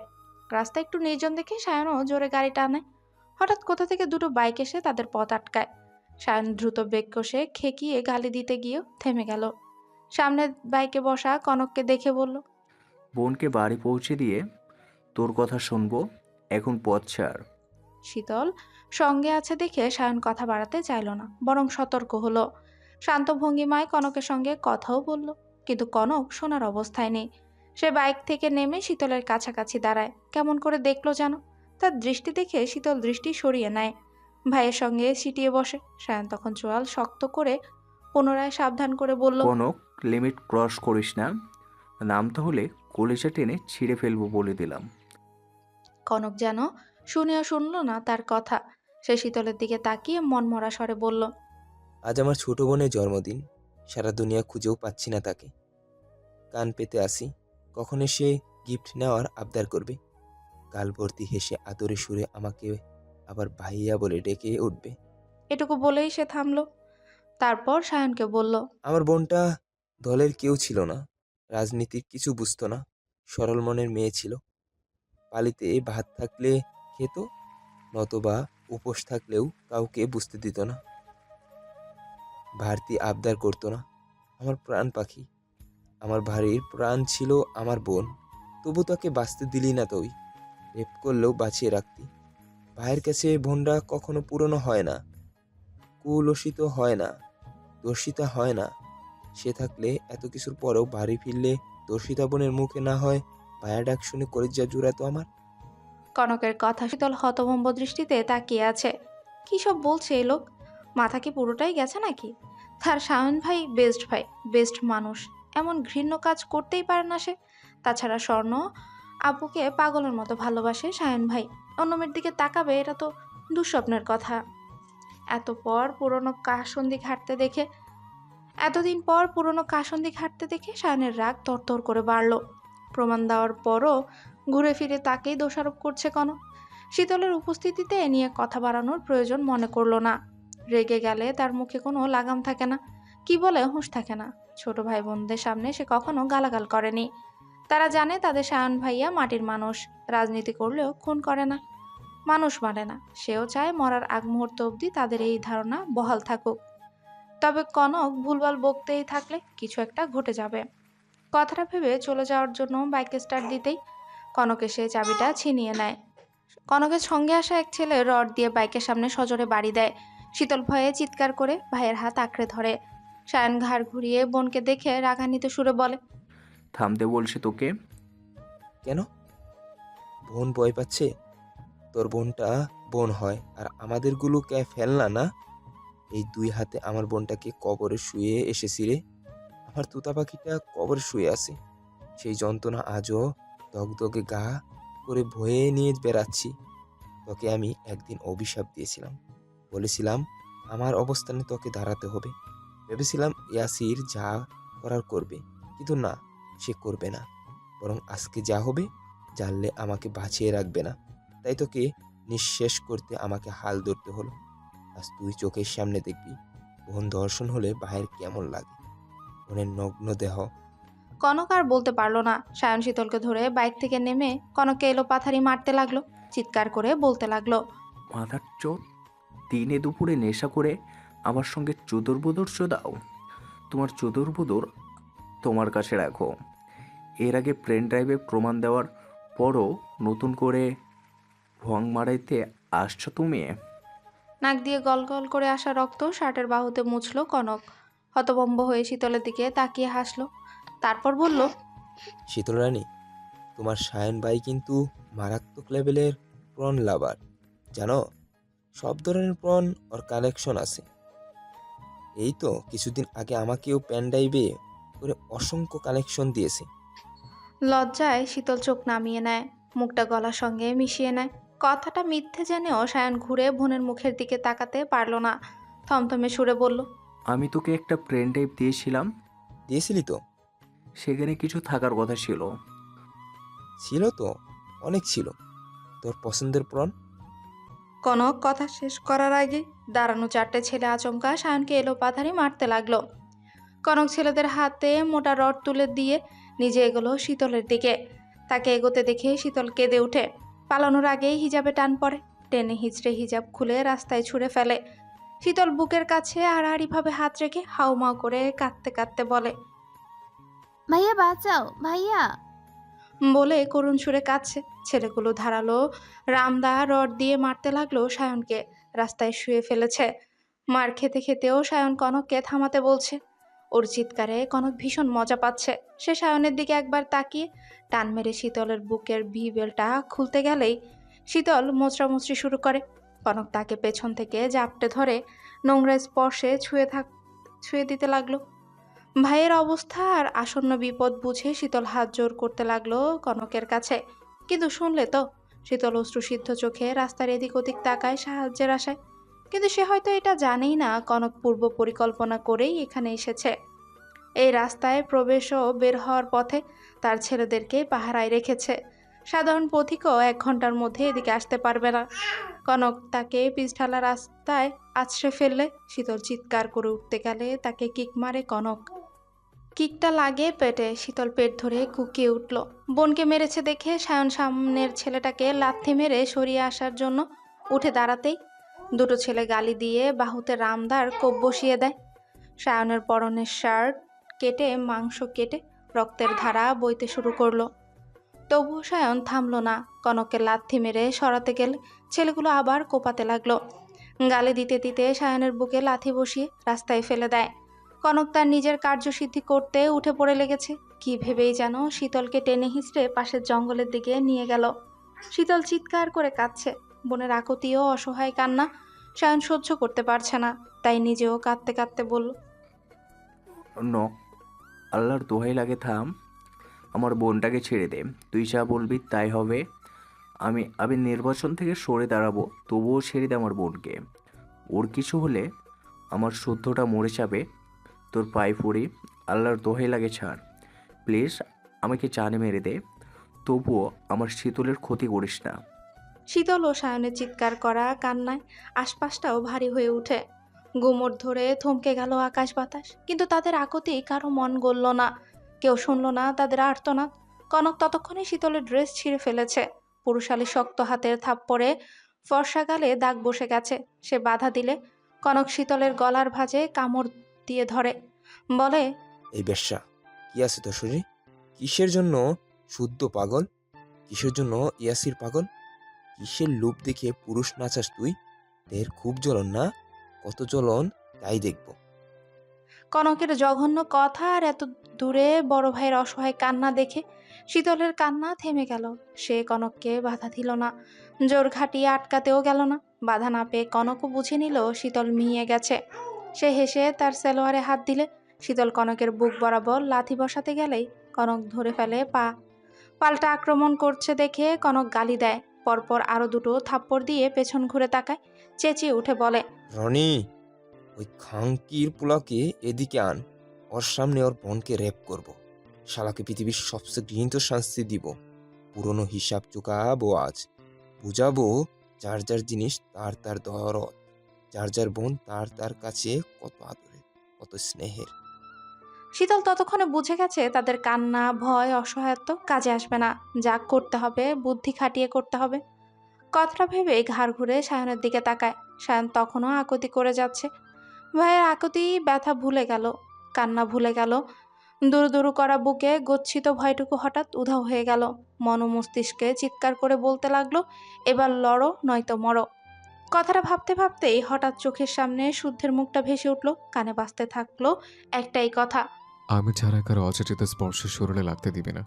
রাস্তা একটু নির্জন দেখে সায়নও জোরে গাড়ি টানে। হঠাৎ কোথা থেকে দুটো বাইক এসে তাদের পথ আটকায়। সায়ন দ্রুত বেগ কষে খেকিয়ে গালি দিতে গিয়েও থেমে গেল। সামনে বাইকে বসা কনককে দেখে বলল, বোনকে বাড়ি পৌঁছে দিয়ে তোর কথা শুনবো, এখন পথ ছাড়। শীতল সঙ্গে আছে দেখে সায়ন কথা বাড়াতে চাইল না, বরং সতর্ক হলো। শান্ত ভঙ্গিমায় কনকের সঙ্গে কথাও বলল, কিন্তু কনক শোনার অবস্থায় নেই। সে বাইক থেকে নেমে শীতলের কাছাকাছি দাঁড়ায়। কেমন করে দেখলো যেন। তার দৃষ্টি দেখে শীতল দৃষ্টি সরিয়ে নেয়, ভাইয়ের সঙ্গে সিটিয়ে বসে। সায়ন তখন চোয়াল শক্ত করে পুনরায় সাবধান করে বলল, কনক, লিমিট ক্রস করিস না, নামতে হলে কলিজা টেনে ছিঁড়ে ফেলবো বলে দিলাম। কনক যেন শুনেও শুনল না তার কথা। সে শীতলের দিকে তাকিয়ে মনমরা স্বরে বলল, আজ আমার ছোট বোনের জন্মদিন, সারা দুনিয়া খুঁজেও পাচ্ছি না তাকে। কান পেতে আসি, কখন এসে গিফট নেওয়ার আবদার করবে। গাল ভর্তি হেসে আদরে সুরে আমাকে আবার ভাইয়া বলে ডেকে উঠবে। এটুকু বলেই সে থামলো। তারপর সায়নকে বলল, আমার বোনটা দলের কেউ ছিল না, রাজনীতির কিছু বুঝতো না, সরল মনের মেয়ে ছিল। পালিতে ভাত থাকলে খেত, নতবা উপোস থাকলেও কাউকে বুঝতে দিত না। ভারতী আবদার করতো না। আমার প্রাণ পাখি, আমার ভারীর প্রাণ ছিল আমার বোন, তবু তাকে বাঁচতে দিলি না তুই। রেপ করলেও বাঁচিয়ে রাখতি। ভাইয়ের কাছে বোনরা কখনো পুরনো হয় না, কুলসিত হয় না, দর্শিতা হয় না। সে থাকলে এত কিছুর পরেও বাড়ি ফিরলে দর্শিতা বোনের মুখে না হয় ভাইয়া ডাক শুনে কলিজা জুড়াতো আমার। কনকের কথা শীতল হতভম্ব দৃষ্টিতে তাকিয়ে আছে। কি সব বলছে এ লোক? মাথা কি পুরোটাই গেছে নাকি? তার সায়ন ভাই বেস্ট মানুষ, এমন ঘৃণ্য কাজ করতেই পারে না সে। তাছাড়া স্বর্ণ আপুকে পাগলের মতো ভালোবাসে সায়ন ভাই। অন্য মেয়ের দিকে তাকাবে, এটা তো দুঃস্বপ্নের কথা। এতদিন পর পুরনো কাসন্দি ঘাটতে দেখে সায়নের রাগ তরতর করে বাড়ল। প্রমাণ দেওয়ার পরও ঘুরে ফিরে তাকেই দোষারোপ করছে কনক। শীতলের উপস্থিতিতে এ নিয়ে কথা বাড়ানোর প্রয়োজন মনে করলো না। রেগে গেলে তার মুখে কোনো লাগাম থাকে না, কি বলে হুঁশ থাকে না। ছোট ভাই বোনদের সামনে সে কখনো গালাগাল করেনি। তারা জানে তাদের সায়ন ভাইয়া মাটির মানুষ, রাজনীতি করলেও খুন করে না, মানুষ মারে না। সেও চায় মরার আগ মুহূর্ত অবধি তাদের এই ধারণা বহাল থাকুক। তবে কনক ভুলভাল বকতেই থাকলে কিছু একটা ঘটে যাবে। কথাটা ভেবে চলে যাওয়ার জন্য বাইকে স্টার্ট দিতেই কনক এসে চাবিটা ছিনিয়ে নেয়। কনকের সঙ্গে আসা এক ছেলে রড দিয়ে বাইকের সামনে সজোরে বাড়ি দেয়। শীতল ভয়ে চিৎকার করে ভাইয়ের হাত আঁকড়ে ধরে। সায়ন ঘাড় ঘুরিয়ে বোনকে দেখে রাগান্বিত সুরে বলে, থামতে বলছি তোকে। কেন? বোন ভয় পাচ্ছে? তোর বোনটা বোন হয়, আর আমাদেরগুলো কে ফেলনা না? এই দুই হাতে আমার বোনটাকে কবরে শুয়ে এসেছি রে। আমার তুতা পাখিটা কবরে শুয়ে আছে, সেই যন্ত্রণা আজও দগদগে গা করে ভয়ে নিয়ে বেড়াচ্ছি। তোকে আমি একদিন অভিশাপ দিয়েছিলাম, বলেছিলাম আমার অবস্থানে তোকে দাঁড়াতে হবে। ভেবেছিলাম ইয়াসির যা করার করবে, কিন্তু না, সে করবে না। বরং আজকে যা হবে, জানলে আমাকে বাঁচিয়ে রাখবে না, তাই তোকে নিঃশেষ করতে আমাকে হাল ধরতে হলো। আজ তুই চোখের সামনে দেখবি বোন ধর্ষণ হলে ভাইয়ের কেমন লাগে, বোনের নগ্ন দেহ। কনক আর বলতে পারলো না। সায়ন শীতলকে ধরে বাইক থেকে নেমে কনককে এলো পাথারি মারতে লাগলো, চিৎকার করে বলতে লাগলো, মাথার চোট, দিনে দুপুরে নেশা করে আমার সঙ্গে চুদুরবুদুর চোদাও। তোমার চুদুরবুদুর তোমার কাছে রাখো। এর আগে প্লেন ড্রাইভে প্রমাণ দেওয়ার পরও নতুন করে ভং মারাইতে আসছো তুমি। নাক দিয়ে গল গল করে আসা রক্ত শার্টের বাহুতে মুছলো কনক। হতভম্ব হয়ে শীতলের দিকে তাকিয়ে হাসলো। তারপর বলল, শীতল রানী, তোমার সায়ন ভাই কিন্তু মারাত্মক লেভেলের প্রন লাভার, জানো? সব ধরনের প্রন ওর কালেকশন আছে। এই তো কিছুদিন আগে আমাকেও প্যান ড্রাইভে করে অসংখ্য কালেকশন দিয়েছে। লজ্জায় শীতল চোখ নামিয়ে নেয়, মুখটা গলার সঙ্গে মিশিয়ে নেয়। কথাটা মিথ্যে জেনেও সায়ন ঘুরে বোনের মুখের দিকে তাকাতে পারল না। থমথমে সুরে বলল, আমি তোকে একটা প্লেন ড্রাইভ দিয়েছিলাম। দিয়েছিলি তো? সেখানে কিছু থাকার কথা ছিল। ছিল তো, অনেক ছিল। তোর পছন্দের প্রণ। কনক কথা শেষ করার আগে দাঁড়ানো 4টে ছেলে আচমকা সায়নকে এলোপাথারি মারতে লাগলো। কনক ছেলেদের হাতে মোটা রড তুলে দিয়ে নিজে এগোলো শীতলের দিকে। তাকে এগোতে দেখে শীতল কেঁদে ওঠে। পালানোর আগেই হিজাবে টান পড়ে, টেনে হিচড়ে হিজাব খুলে রাস্তায় ছুঁড়ে ফেলে। শীতল বুকের কাছে আড়াআড়িভাবে হাত রেখে হাউমাউ করে কাঁদতে কাঁদতে বলে, ভাইয়া বাঁচাও ভাইয়া। বলে করুণ সুরে কাঁদছে। ছেলেগুলো ধারালো রামদা রড দিয়ে মারতে লাগলো সায়নকে। রাস্তায় শুয়ে ফেলেছে। মার খেতে খেতেও সায়ন কনককে থামাতে বলছে। ওর চিৎকারে কনক ভীষণ মজা পাচ্ছে। সে সায়নের দিকে একবার তাকিয়ে টান মেরে শীতলের বুকের ভিবেলটা খুলতে গেলেই শীতল মোচড়ামুচড়ি শুরু করে। কনক তাকে পেছন থেকে জাপটে ধরে নোংরা স্পর্শে ছুঁয়ে দিতে লাগলো। ভাইয়ের অবস্থা আর আসন্ন বিপদ বুঝে শীতল হাত জোর করতে লাগলো কনকের কাছে। কিন্তু শুনলে তো, শীতল অশ্রুসিদ্ধ চোখে রাস্তার এদিক ওদিক তাকায় সাহায্যের আশায়। কিন্তু সে হয়তো এটা জানেই না কনক পূর্ব পরিকল্পনা করেই এখানে এসেছে। এই রাস্তায় প্রবেশ ও বের হওয়ার পথে তার ছেলেদেরকে পাহারায় রেখেছে। সাধারণ পথিকও 1 ঘন্টার মধ্যে এদিকে আসতে পারবে না। কনক তাকে পিছঢালা রাস্তায় আছড়ে ফেললে শীতল চিৎকার করে উঠতে গেলে তাকে কিক মারে কনক। কিকটা লাগে পেটে। শীতল পেট ধরে কুকিয়ে উঠল। বোনকে মেরেছে দেখে সায়ন সামনের ছেলেটাকে লাথি মেরে সরিয়ে আসার জন্য উঠে দাঁড়াতেই দুটো ছেলে গালি দিয়ে বাহুতে রামদার কোপ বসিয়ে দেয়। সায়নের পরনের শার্ট কেটে মাংস কেটে রক্তের ধারা বইতে শুরু করলো। তবুও সায়ন থামলো না। কনককে লাথি মেরে সরাতে গেলে ছেলেগুলো আবার কোপাতে লাগলো। গালি দিতে দিতে সায়নের বুকে লাথি বসিয়ে রাস্তায় ফেলে দেয়। কনক তার নিজের কার্যসিদ্ধি করতে উঠে পড়ে লেগেছে। কি ভেবেই যেন শীতলকে টেনে হিঁচড়ে পাশের জঙ্গলের দিকে নিয়ে গেল। শীতল চিৎকার করে কাঁদছে। বোনের আকুতি ও অসহায় কান্না সায়ন সহ্য করতে পারছে না। তাই নিজেও কাঁদতে কাঁদতে বলল, নক, আল্লাহর দোহাই লাগে থাম। আমার বোনটাকে ছেড়ে দে। তুই যা বলবি তাই হবে। আমি আমি নির্বাচন থেকে সরে দাঁড়াবো, তবুও ছেড়ে দে আমার বোনকে। ওর কিছু হলে আমার শুদ্ধটা মরে যাবে। তোর পায়ে পড়ি, আল্লাহর দোহাই লাগে ছাড়। প্লিজ আমাকে জানে মেরে দে, তবুও আমার শীতলের ক্ষতি করিস না। শীতল ও সায়নের চিৎকার করা কান্নায় আশপাশটাও ভারী হয়ে উঠে। গুমর ধরে থমকে গেল আকাশ বাতাস। কিন্তু তাদের আকুতি কারো মন গলল না। কেউ শুনল না তাদের আর্তনাদ। কনক ততক্ষণে শীতলের ড্রেস ছিঁড়ে ফেলেছে। পুরুষালী শক্ত হাতের থাপ্পড়ে ফর্সা গালে দাগ বসে গেছে। সে বাধা দিলে কনক শীতলের গলার ভাঁজে কামড় দিয়ে ধরে, বলে, এই বেশ্যা, কি আছে তোর শরীরে? কিসের জন্য শুদ্ধ পাগল? কিসের জন্য ইয়াসির পাগল? কিসের লোভ দেখে পুরুষ নাচাস তুই? দেহের খুব জ্বলন না? কত জ্বলন তাই দেখব। কনকের জঘন্য কথা আর এত দূরে বড় ভাইয়ের অসহায় কান্না দেখে শীতলের কান্না থেমে গেল। সে কনককে বাধা দিল না, জোর ঘাটিয়ে আটকাতেও গেল না। বাধা না পেয়ে কনকও বুঝে নিল শীতল মিয়ে গেছে। সে হেসে তার সেলোয়ারে হাত দিলে শীতল কনকের বুক বরাবর লাথি বসাতে গেলেই কনক ধরে ফেলে পা। পাল্টা আক্রমণ করছে দেখে কনক গালি দেয়। পরপর আরো দুটো থাপ্পড় দিয়ে পেছন ঘুরে তাকায়, চেঁচিয়ে উঠে বলে, রনি, ওই খাঙ্কির পোলাকে এদিকে আন। ওর সামনে ওর বোনকে রেপ করব। শালাকে পৃথিবীর সবচেয়ে ঘৃণিত শাস্তি দিব। পুরনো হিসাব চুকাবো আজ। বুঝাবো যার যার জিনিস তার তার দরদ, যার যার বোন তার তার কাছে কত আদরের, কত স্নেহের। শীতল ততক্ষণে বুঝে গেছে তাদের কান্না, ভয়, অসহায়ত্ব কাজে আসবে না। যা করতে হবে বুদ্ধি খাটিয়ে করতে হবে। কথাটা ভেবে ঘাড় ঘুরে সায়নের দিকে তাকায়। সায়ন তখনও আকুতি করে যাচ্ছে। ভাইয়ের আকুতি ব্যথা ভুলে গেল, কান্না ভুলে গেল। দুরু দুরু করা বুকে গচ্ছিত ভয়টুকু হঠাৎ উধাও হয়ে গেল। মন ও মস্তিষ্কে চিৎকার করে বলতে লাগলো, এবার লড়ো নয়তো মরো। কথাটা ভাবতে ভাবতেই হঠাৎ চোখের সামনে শুদ্ধের মুখটা ভেসে উঠল। কানে বাজতে থাকলো একটাই কথা, আমি ছাড়া কারো অচেচিত স্পর্শ শরীরে লাগতে দিবি না।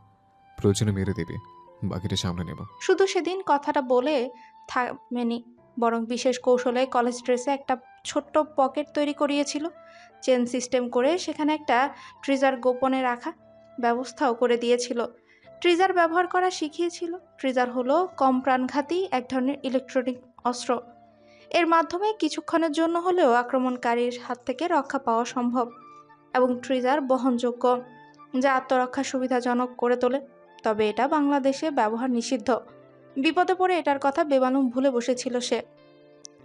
প্রয়োজনে মেরে দিবি, বাকিটা সামনে নেব। শুধু সেদিন কথাটা বলে থামেনি, বরং বিশেষ কৌশলে কলেজ ড্রেসে একটা ছোট্ট পকেট তৈরি করিয়েছিল। চেন সিস্টেম করে সেখানে একটা ট্রিজার গোপনে রাখা ব্যবস্থাও করে দিয়েছিল। ট্রিজার ব্যবহার করা শিখিয়েছিল। ট্রিজার হলো কম প্রাণঘাতী এক ধরনের ইলেকট্রনিক অস্ত্র। এর মাধ্যমে কিছুক্ষণের জন্য হলেও আক্রমণকারীর হাত থেকে রক্ষা পাওয়া সম্ভব এবং ট্রিজার বহনযোগ্য। যা আত্মরক্ষা সুবিধাজনক করে তোলে। তবে এটা বাংলাদেশে ব্যবহার নিষিদ্ধ। বিপদে পড়ে এটার কথা বেমালুম ভুলে বসেছিল সে।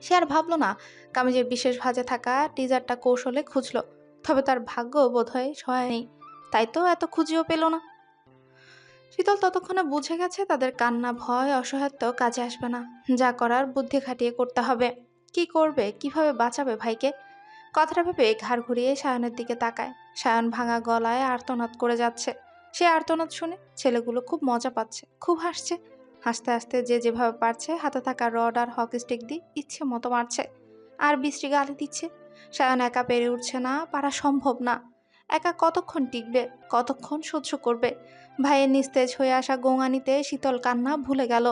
সে আর ভাবল না। কামিজের বিশেষ ভাঁজে থাকা টিজারটা কৌশলে খুঁজল, তবে তার ভাগ্য বোধহয় সহায় নেই, তাই তো এত খুঁজেও পেল না। শীতল ততক্ষণে বুঝে গেছে তাদের কান্না, ভয়, অসহায়ত্ব কাজে আসবে না। যা করার বুদ্ধি খাটিয়ে করতে হবে। কি করবে, কিভাবে বাঁচাবে ভাইকে? কথাটা ভেবে ঘাড় ঘুরিয়ে সায়নের দিকে তাকায়। সায়ন ভাঙা গলায় আর্তনাদ করে যাচ্ছে। সে আর্তনাদ শুনে ছেলেগুলো খুব মজা পাচ্ছে, খুব হাসছে। হাসতে হাসতে যে যেভাবে পারছে হাতে থাকা রড আর হকি স্টিক দিয়ে ইচ্ছে মতো মারছে আর বৃষ্টি গালি দিচ্ছে। সায়ন একা পেরে উঠছে না, পারা সম্ভব না। একা কতক্ষণ টিকবে, কতক্ষণ সহ্য করবে? ভাইয়ের নিস্তেজ হয়ে আসা গোঙানিতে শীতল কান্না ভুলে গেল।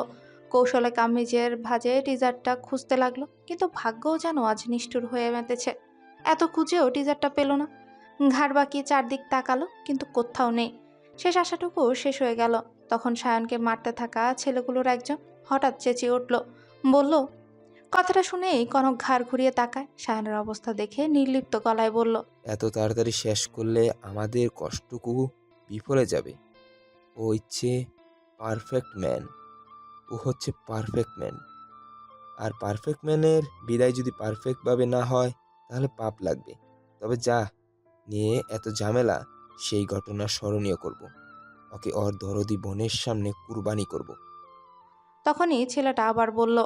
কৌশলে কামিজের ভাঁজে টিজারটা খুঁজতে লাগলো, কিন্তু ভাগ্যও যেন আজ নিষ্ঠুর হয়ে মেতেছে। এত খুঁজেও টিজারটা পেল না। ঘাড় বাঁকিয়ে চারদিক তাকালো, কিন্তু কোথাও নেই। শেষ আশাটুকু শেষ হয়ে গেল। তখন সায়নকে মারতে থাকা ছেলেগুলোর একজন হঠাৎ চেঁচিয়ে উঠল, বলল। কথাটা শুনেই কনক ঘাড় ঘুরিয়ে তাকায়। সায়নের অবস্থা দেখে নির্লিপ্ত গলায় বলল, এত তাড়াতাড়ি শেষ করলে আমাদের কষ্টটুকু বিফলে যাবে। ও ইচ্ছে পারফেক্ট ম্যান, ও হচ্ছে পারফেক্ট ম্যান। আর পারফেক্ট ম্যানের বিদায় যদি পারফেক্টভাবে না হয় তাহলে পাপ লাগবে। তবে যা নিয়ে এত ঝামেলা, সেই ঘটনা স্মরণীয় করব। ওকে ওর দরদি বোনের সামনে কুরবানি করব। তখনই ছেলেটা আবার বলল।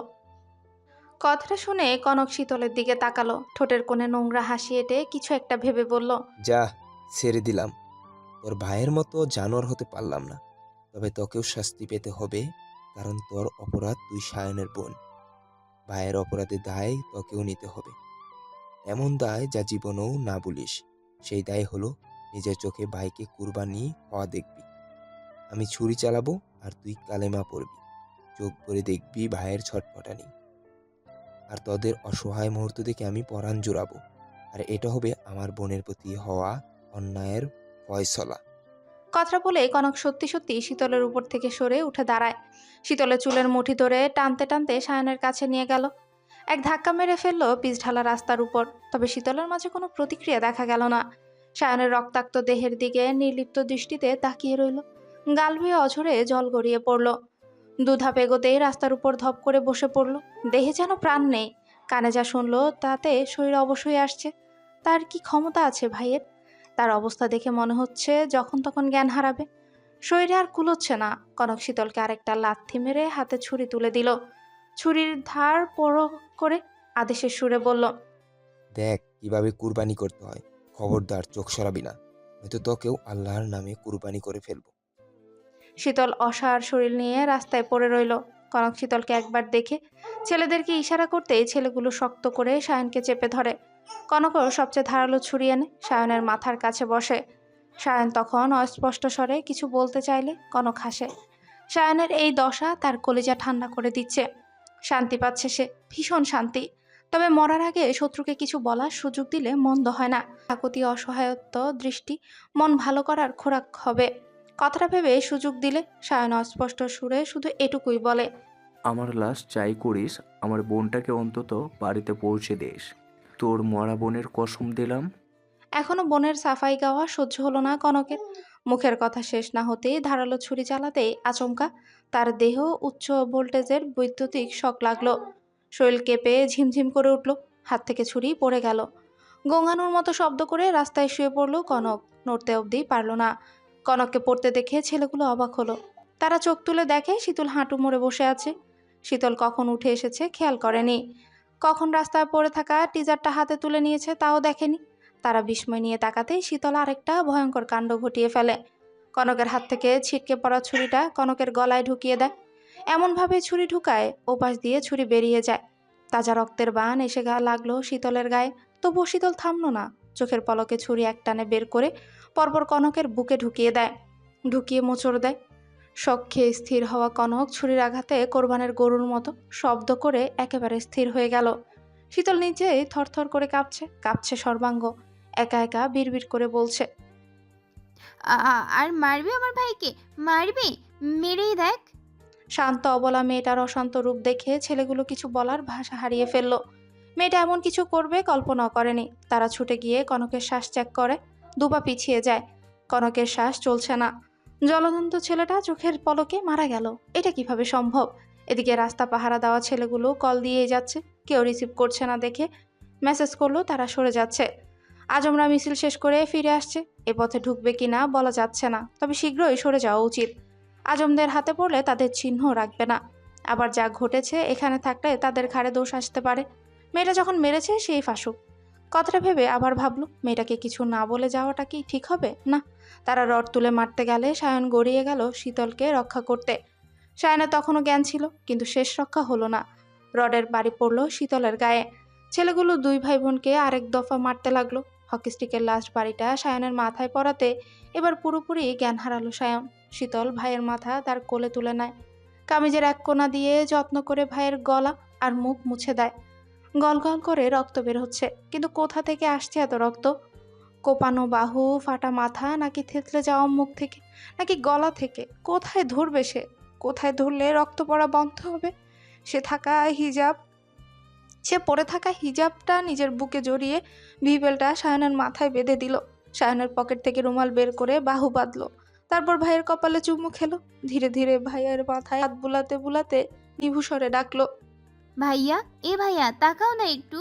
কথাটা শুনে কনক শীতলের দিকে তাকালো। ঠোঁটের কোণে নোংরা হাসি এঁটে কিছু একটা ভেবে বলল, যা, ছেড়ে দিলাম। তোর ভাইয়ের মতো জানোয়ার হতে পারলাম না, তবে তোকেও শাস্তি পেতে হবে, কারণ তোর অপরাধ তুই সায়নের বোন। ভাইয়ের অপরাধে দায় তোকেও নিতে হবে, এমন দায় যা জীবনেও না বলিস। সেই দায় হলো নিজের চোখে ভাইকে কুরবানি হওয়া দেখবি। আমি ছুরি চালাবো আর তুই কালেমা পড়বি। চোখ ভরে দেখবি ভাইয়ের ছটফটানি। আর তোদের অসহায় মুহূর্ত দেখে আমি পরাণ জোড়াবো। আর এটা হবে আমার বোনের প্রতি হওয়া অন্যায়ের ফয়সলা। কথাটা বলে কনক সত্যি সত্যি শীতলের উপর থেকে সরে উঠে দাঁড়ায়। শীতলের চুলের মুঠি ধরে টানতে টানতে সায়নের কাছে নিয়ে গেল। এক ধাক্কা মেরে ফেললো পিচ ঢালা রাস্তার উপর। তবে শীতলের মাঝে কোনো প্রতিক্রিয়া দেখা গেল না। সায়নের রক্তাক্ত দেহের দিকে নির্লিপ্ত দৃষ্টিতে তাকিয়ে রইল। গাল বেয়ে অঝরে জল গড়িয়ে পড়ল। দুধাপ এগোতেই রাস্তার উপর ধপ করে বসে পড়ল। দেহে যেন প্রাণ নেই। কানে যা শুনলো তাতে শরীর অবশ্যই আসছে। তার কি ক্ষমতা আছে ভাইয়ের? তার অবস্থা দেখে মনে হচ্ছে যখন তখন জ্ঞান হারাবে। শরীরে আর কুলোচ্ছে না। কনক শীতলকে আরেকটা লাথি মেরে হাতে ছুরি তুলে দিল। ছুরির ধার পড় করে আদেশের সুরে বলল, দেখ কিভাবে কুরবানি করতে হয়। খবরদার চোখ সরাবি না, হয়তো তোকেও আল্লাহর নামে কুরবানি করে ফেলবো। শীতল অসাড় শরীর নিয়ে রাস্তায় পড়ে রইল। কনক শীতলকে একবার দেখে ছেলেদেরকে ইশারা করতেই ছেলেগুলো শক্ত করে সায়নকে চেপে ধরে। কনকও সবচেয়ে ধারালো ছুরি এনে সায়নের মাথার কাছে বসে। সায়ন তখন অস্পষ্ট স্বরে কিছু বলতে চাইলে কনক হাসে। সায়নের এই দশা তার কলিজা ঠান্ডা করে দিচ্ছে। শান্তি পাচ্ছে সে, ভীষণ শান্তি। তবে মরার আগে শত্রুকে কিছু বলার সুযোগ দিলে মন্দ হয় না। কাকতি অসহায়ত্ব দৃষ্টি মন ভালো করার খোরাক হবে। কথাটা ভেবে সুযোগ দিলে সায়ন অস্পষ্ট সুরে শুধু এটুকুই বলে, আমার লাশ চাই করিস, আমার বোনটাকে অন্তত বাড়িতে পৌঁছে দিস। তোর মরা বোনের কসম দিলাম। এখনো বোনের সাফাই গাওয়া সহ্য হলো না কনকের। মুখের কথা শেষ না হতেই ধারালো ছুরি চালাতেই আচমকা তার দেহ উচ্চ ভোল্টেজের বৈদ্যুতিক শক লাগলো। শরীর কেঁপে ঝিমঝিম করে উঠল। হাত থেকে ছুরি পড়ে গেল। গঙ্গানোর মতো শব্দ করে রাস্তায় শুয়ে পড়ল কনক। নড়তে অবধি পারল না। কনককে পড়তে দেখে ছেলেগুলো অবাক হলো। তারা চোখ তুলে দেখে শীতল হাঁটু মুড়ে বসে আছে। শীতল কখন উঠে এসেছে খেয়াল করেনি। কখন রাস্তায় পড়ে থাকা টিজারটা হাতে তুলে নিয়েছে তাও দেখেনি। তারা বিস্ময় নিয়ে তাকাতেই শীতল আরেকটা ভয়ঙ্কর কাণ্ড ঘটিয়ে ফেলে। কনকের হাত থেকে ছিটকে পড়া ছুরিটা কনকের গলায় ঢুকিয়ে দেয়। এমনভাবে ছুরি ঢুকায় ওপাশ দিয়ে ছুরি বেরিয়ে যায়। তাজা রক্তের বান এসে লাগলো শীতলের গায়ে। তবুও শীতল থামলো না। চোখের পলকে ছুরি একটানে বের করে পরপর কনকের বুকে ঢুকিয়ে দেয়। ঢুকিয়ে মোচড় দেয়। শক খেয়ে স্থির হওয়া কনক ছুরির আঘাতে কোরবানের গরুর মতো শব্দ করে একেবারে স্থির হয়ে গেল। শীতল নিজেই থরথর করে কাঁপছে সর্বাঙ্গ। একা একা বিড়বিড় করে বলছে, আর মারবি আমার ভাইকে? মারবি? মেরেই দেখ। শান্ত অবলা মেয়েটার অশান্ত রূপ দেখে ছেলেগুলো কিছু বলার ভাষা হারিয়ে ফেলল। মেয়েটা এমন কিছু করবে কল্পনাও করেনি। তারা ছুটে গিয়ে কনকের শ্বাস চেক করে, দুপা পিছিয়ে যায়। কনকের শ্বাস চলছে না। জলদন্ত ছেলেটা চোখের পলকে মারা গেল, এটা কিভাবে সম্ভব? এদিকে রাস্তা পাহারা দেওয়া ছেলেগুলো কল দিয়েই যাচ্ছে, কেউ রিসিভ করছে না দেখে মেসেজ করলো তারা সরে যাচ্ছে। আজমরা মিছিল শেষ করে ফিরে আসছে, এ পথে ঢুকবে কিনা বলা যাচ্ছে না, তবে শীঘ্রই সরে যাওয়া উচিত। আজমদের হাতে পড়লে তাদের চিহ্ন রাখবে না। আবার যা ঘটেছে এখানে থাকলে তাদের ঘাড়ে দোষ আসতে পারে। মেয়েটা যখন মেরেছে সেই ফাঁসুক। কথাটা ভেবে আবার ভাবলো, মেয়েটাকে কিছু না বলে যাওয়াটা কি ঠিক হবে? না, তারা রড তুলে মারতে গেলে সায়ন গড়িয়ে গেল শীতলকে রক্ষা করতে। সায়নের তখনও জ্ঞান ছিল, কিন্তু শেষ রক্ষা হলো না। রডের বাড়ি পড়লো শীতলের গায়ে। ছেলেগুলো দুই ভাই বোনকে আরেক দফা মারতে লাগলো। হকি স্টিকের লাস্ট বাড়িটা সায়নের মাথায় পড়াতে এবার পুরোপুরি জ্ঞান হারালো সায়ন। শীতল ভাইয়ের মাথা তার কোলে তুলে নেয়, কামিজের এক কোণা দিয়ে যত্ন করে ভাইয়ের গলা আর মুখ মুছে দেয়। গল গল করে রক্ত বের হচ্ছে, কিন্তু কোথা থেকে আসছে এত রক্ত? কোপানো বাহু, ফাটা মাথা, নাকি থেতলে যাওয়া মুখ থেকে, নাকি গলা থেকে? কোথায় ধরবে সে? কোথায় ধরলে রক্ত পড়া বন্ধ হবে? সে পরে থাকা হিজাবটা নিজের বুকে জড়িয়ে ভিবেলটা সায়নের মাথায় বেঁধে দিল। সায়নের পকেট থেকে রুমাল বের করে বাহু বাঁধলো, তারপর ভাইয়ের কপালে চুমু খেলো। ধীরে ধীরে ভাইয়ের মাথায় হাত বুলাতে বুলাতে নিভুস্বরে ডাকলো, ভাইয়া, এ ভাইয়া, তাকাও না একটু।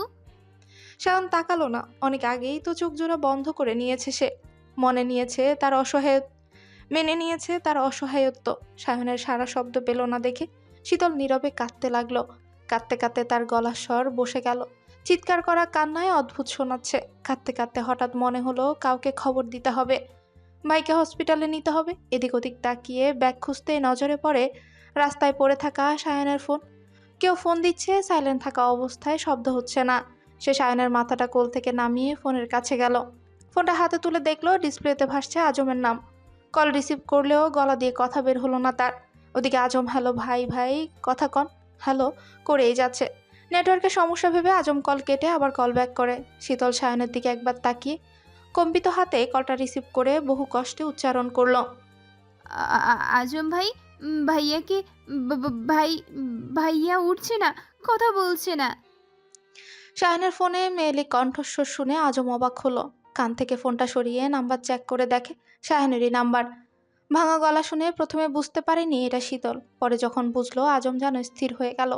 সায়ন তাকালো না। অনেক আগেই তো চোখ জোড়া বন্ধ করে নিয়েছে সে। মেনে নিয়েছে তার অসহায়ত্ব। সায়নের সারা শব্দ পেল না দেখে শীতল নীরবে কাঁদতে লাগলো। কাঁদতে কাঁদতে তার গলার স্বর বসে গেল, চিৎকার করা কান্নায় অদ্ভুত শোনাচ্ছে। কাঁদতে কাঁদতে হঠাৎ মনে হলো কাউকে খবর দিতে হবে, ভাইকে হসপিটালে নিতে হবে। এদিক ওদিক তাকিয়ে ব্যাগ খুঁজতেই নজরে পড়ে রাস্তায় পড়ে থাকা সায়নের ফোন। কেউ ফোন দিচ্ছে, সাইলেন্ট থাকা অবস্থায় শব্দ হচ্ছে না। সে সায়নের মাথাটা কোল থেকে নামিয়ে ফোনের কাছে গেল। ফোনটা হাতে তুলে দেখলো ডিসপ্লেতে ভাসছে আজমের নাম। কল রিসিভ করলেও গলা দিয়ে কথা বের হলো না তার। ওদিকে আজম হ্যালো ভাই ভাই কথা কন হ্যালো করেই যাচ্ছে। নেটওয়ার্কের সমস্যা ভেবে আজম কল কেটে আবার কল ব্যাক করে। শীতল সায়নের দিকে একবার তাকিয়ে কম্পিত হাতে কলটা রিসিভ করে বহু কষ্টে উচ্চারণ করলো, আজম ভাই, ভাইয়াকে ভাইয়া উঠছে না, কথা বলছে না। সায়নের ফোনে মেয়েলি কণ্ঠস্বর শুনে আজম অবাক হলো। কান থেকে ফোনটা সরিয়ে নাম্বার চেক করে দেখে সায়নেরই নাম্বার। ভাঙা গলা শুনে প্রথমে বুঝতে পারেনি এটা শীতল, পরে যখন বুঝলো আজম যেন স্থির হয়ে গেল।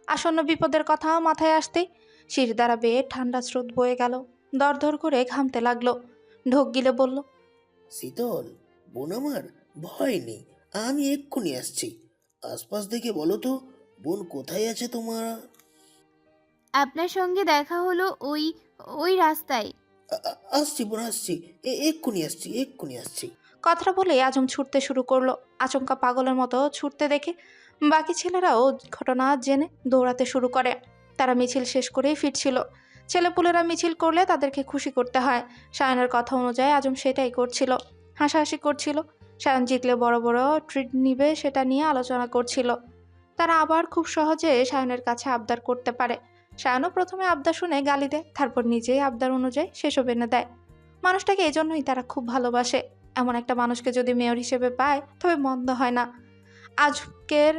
আসন্ন বিপদের কথা মাথায় আসতেই শির দ্বারা বেয়ে ঠান্ডা স্রোত বয়ে গেল। দরদর করে ঘামতে লাগলো। ঢোক গিলে বলল, শীতল, বোন আমার, ভয় নেই, আমি এক্ষুনি আসছি। আশপাশ দেখে বলো তো, বোন কোথায় আছে তোমার? আপনার সঙ্গে দেখা হলো ওই ওই রাস্তায়। আসছি বোন, আসছি, এক্ষুনি আসছি, এক্ষুনি আসছি। কথাটা বলে আজম ছুটতে শুরু করলো। আচমকা পাগলের মতো ছুটতে দেখে বাকি ছেলেরাও ঘটনা জেনে দৌড়াতে শুরু করে। তারা মিছিল শেষ করেই ফিরছিল। ছেলেপুলেরা মিছিল করলে তাদেরকে খুশি করতে হয়। সায়নের কথা অনুযায়ী আজম সেটাই করছিল, হাসাহাসি করছিল। সায়ন জিতলে বড় বড় ট্রিট নিবে সেটা নিয়ে আলোচনা করছিল। তারা আবার খুব সহজে সায়নের কাছে আবদার করতে পারে। সায়নও প্রথমে আবদার শুনে গালি দেয়, তারপর নিজেই আবদার অনুযায়ী সেসব এনে দেয়। মানুষটাকে এজন্যই তারা খুব ভালোবাসে। এমন একটা মানুষকে যদি মেয়র হিসেবে পায় তবে মন্দ হয় না। আজকের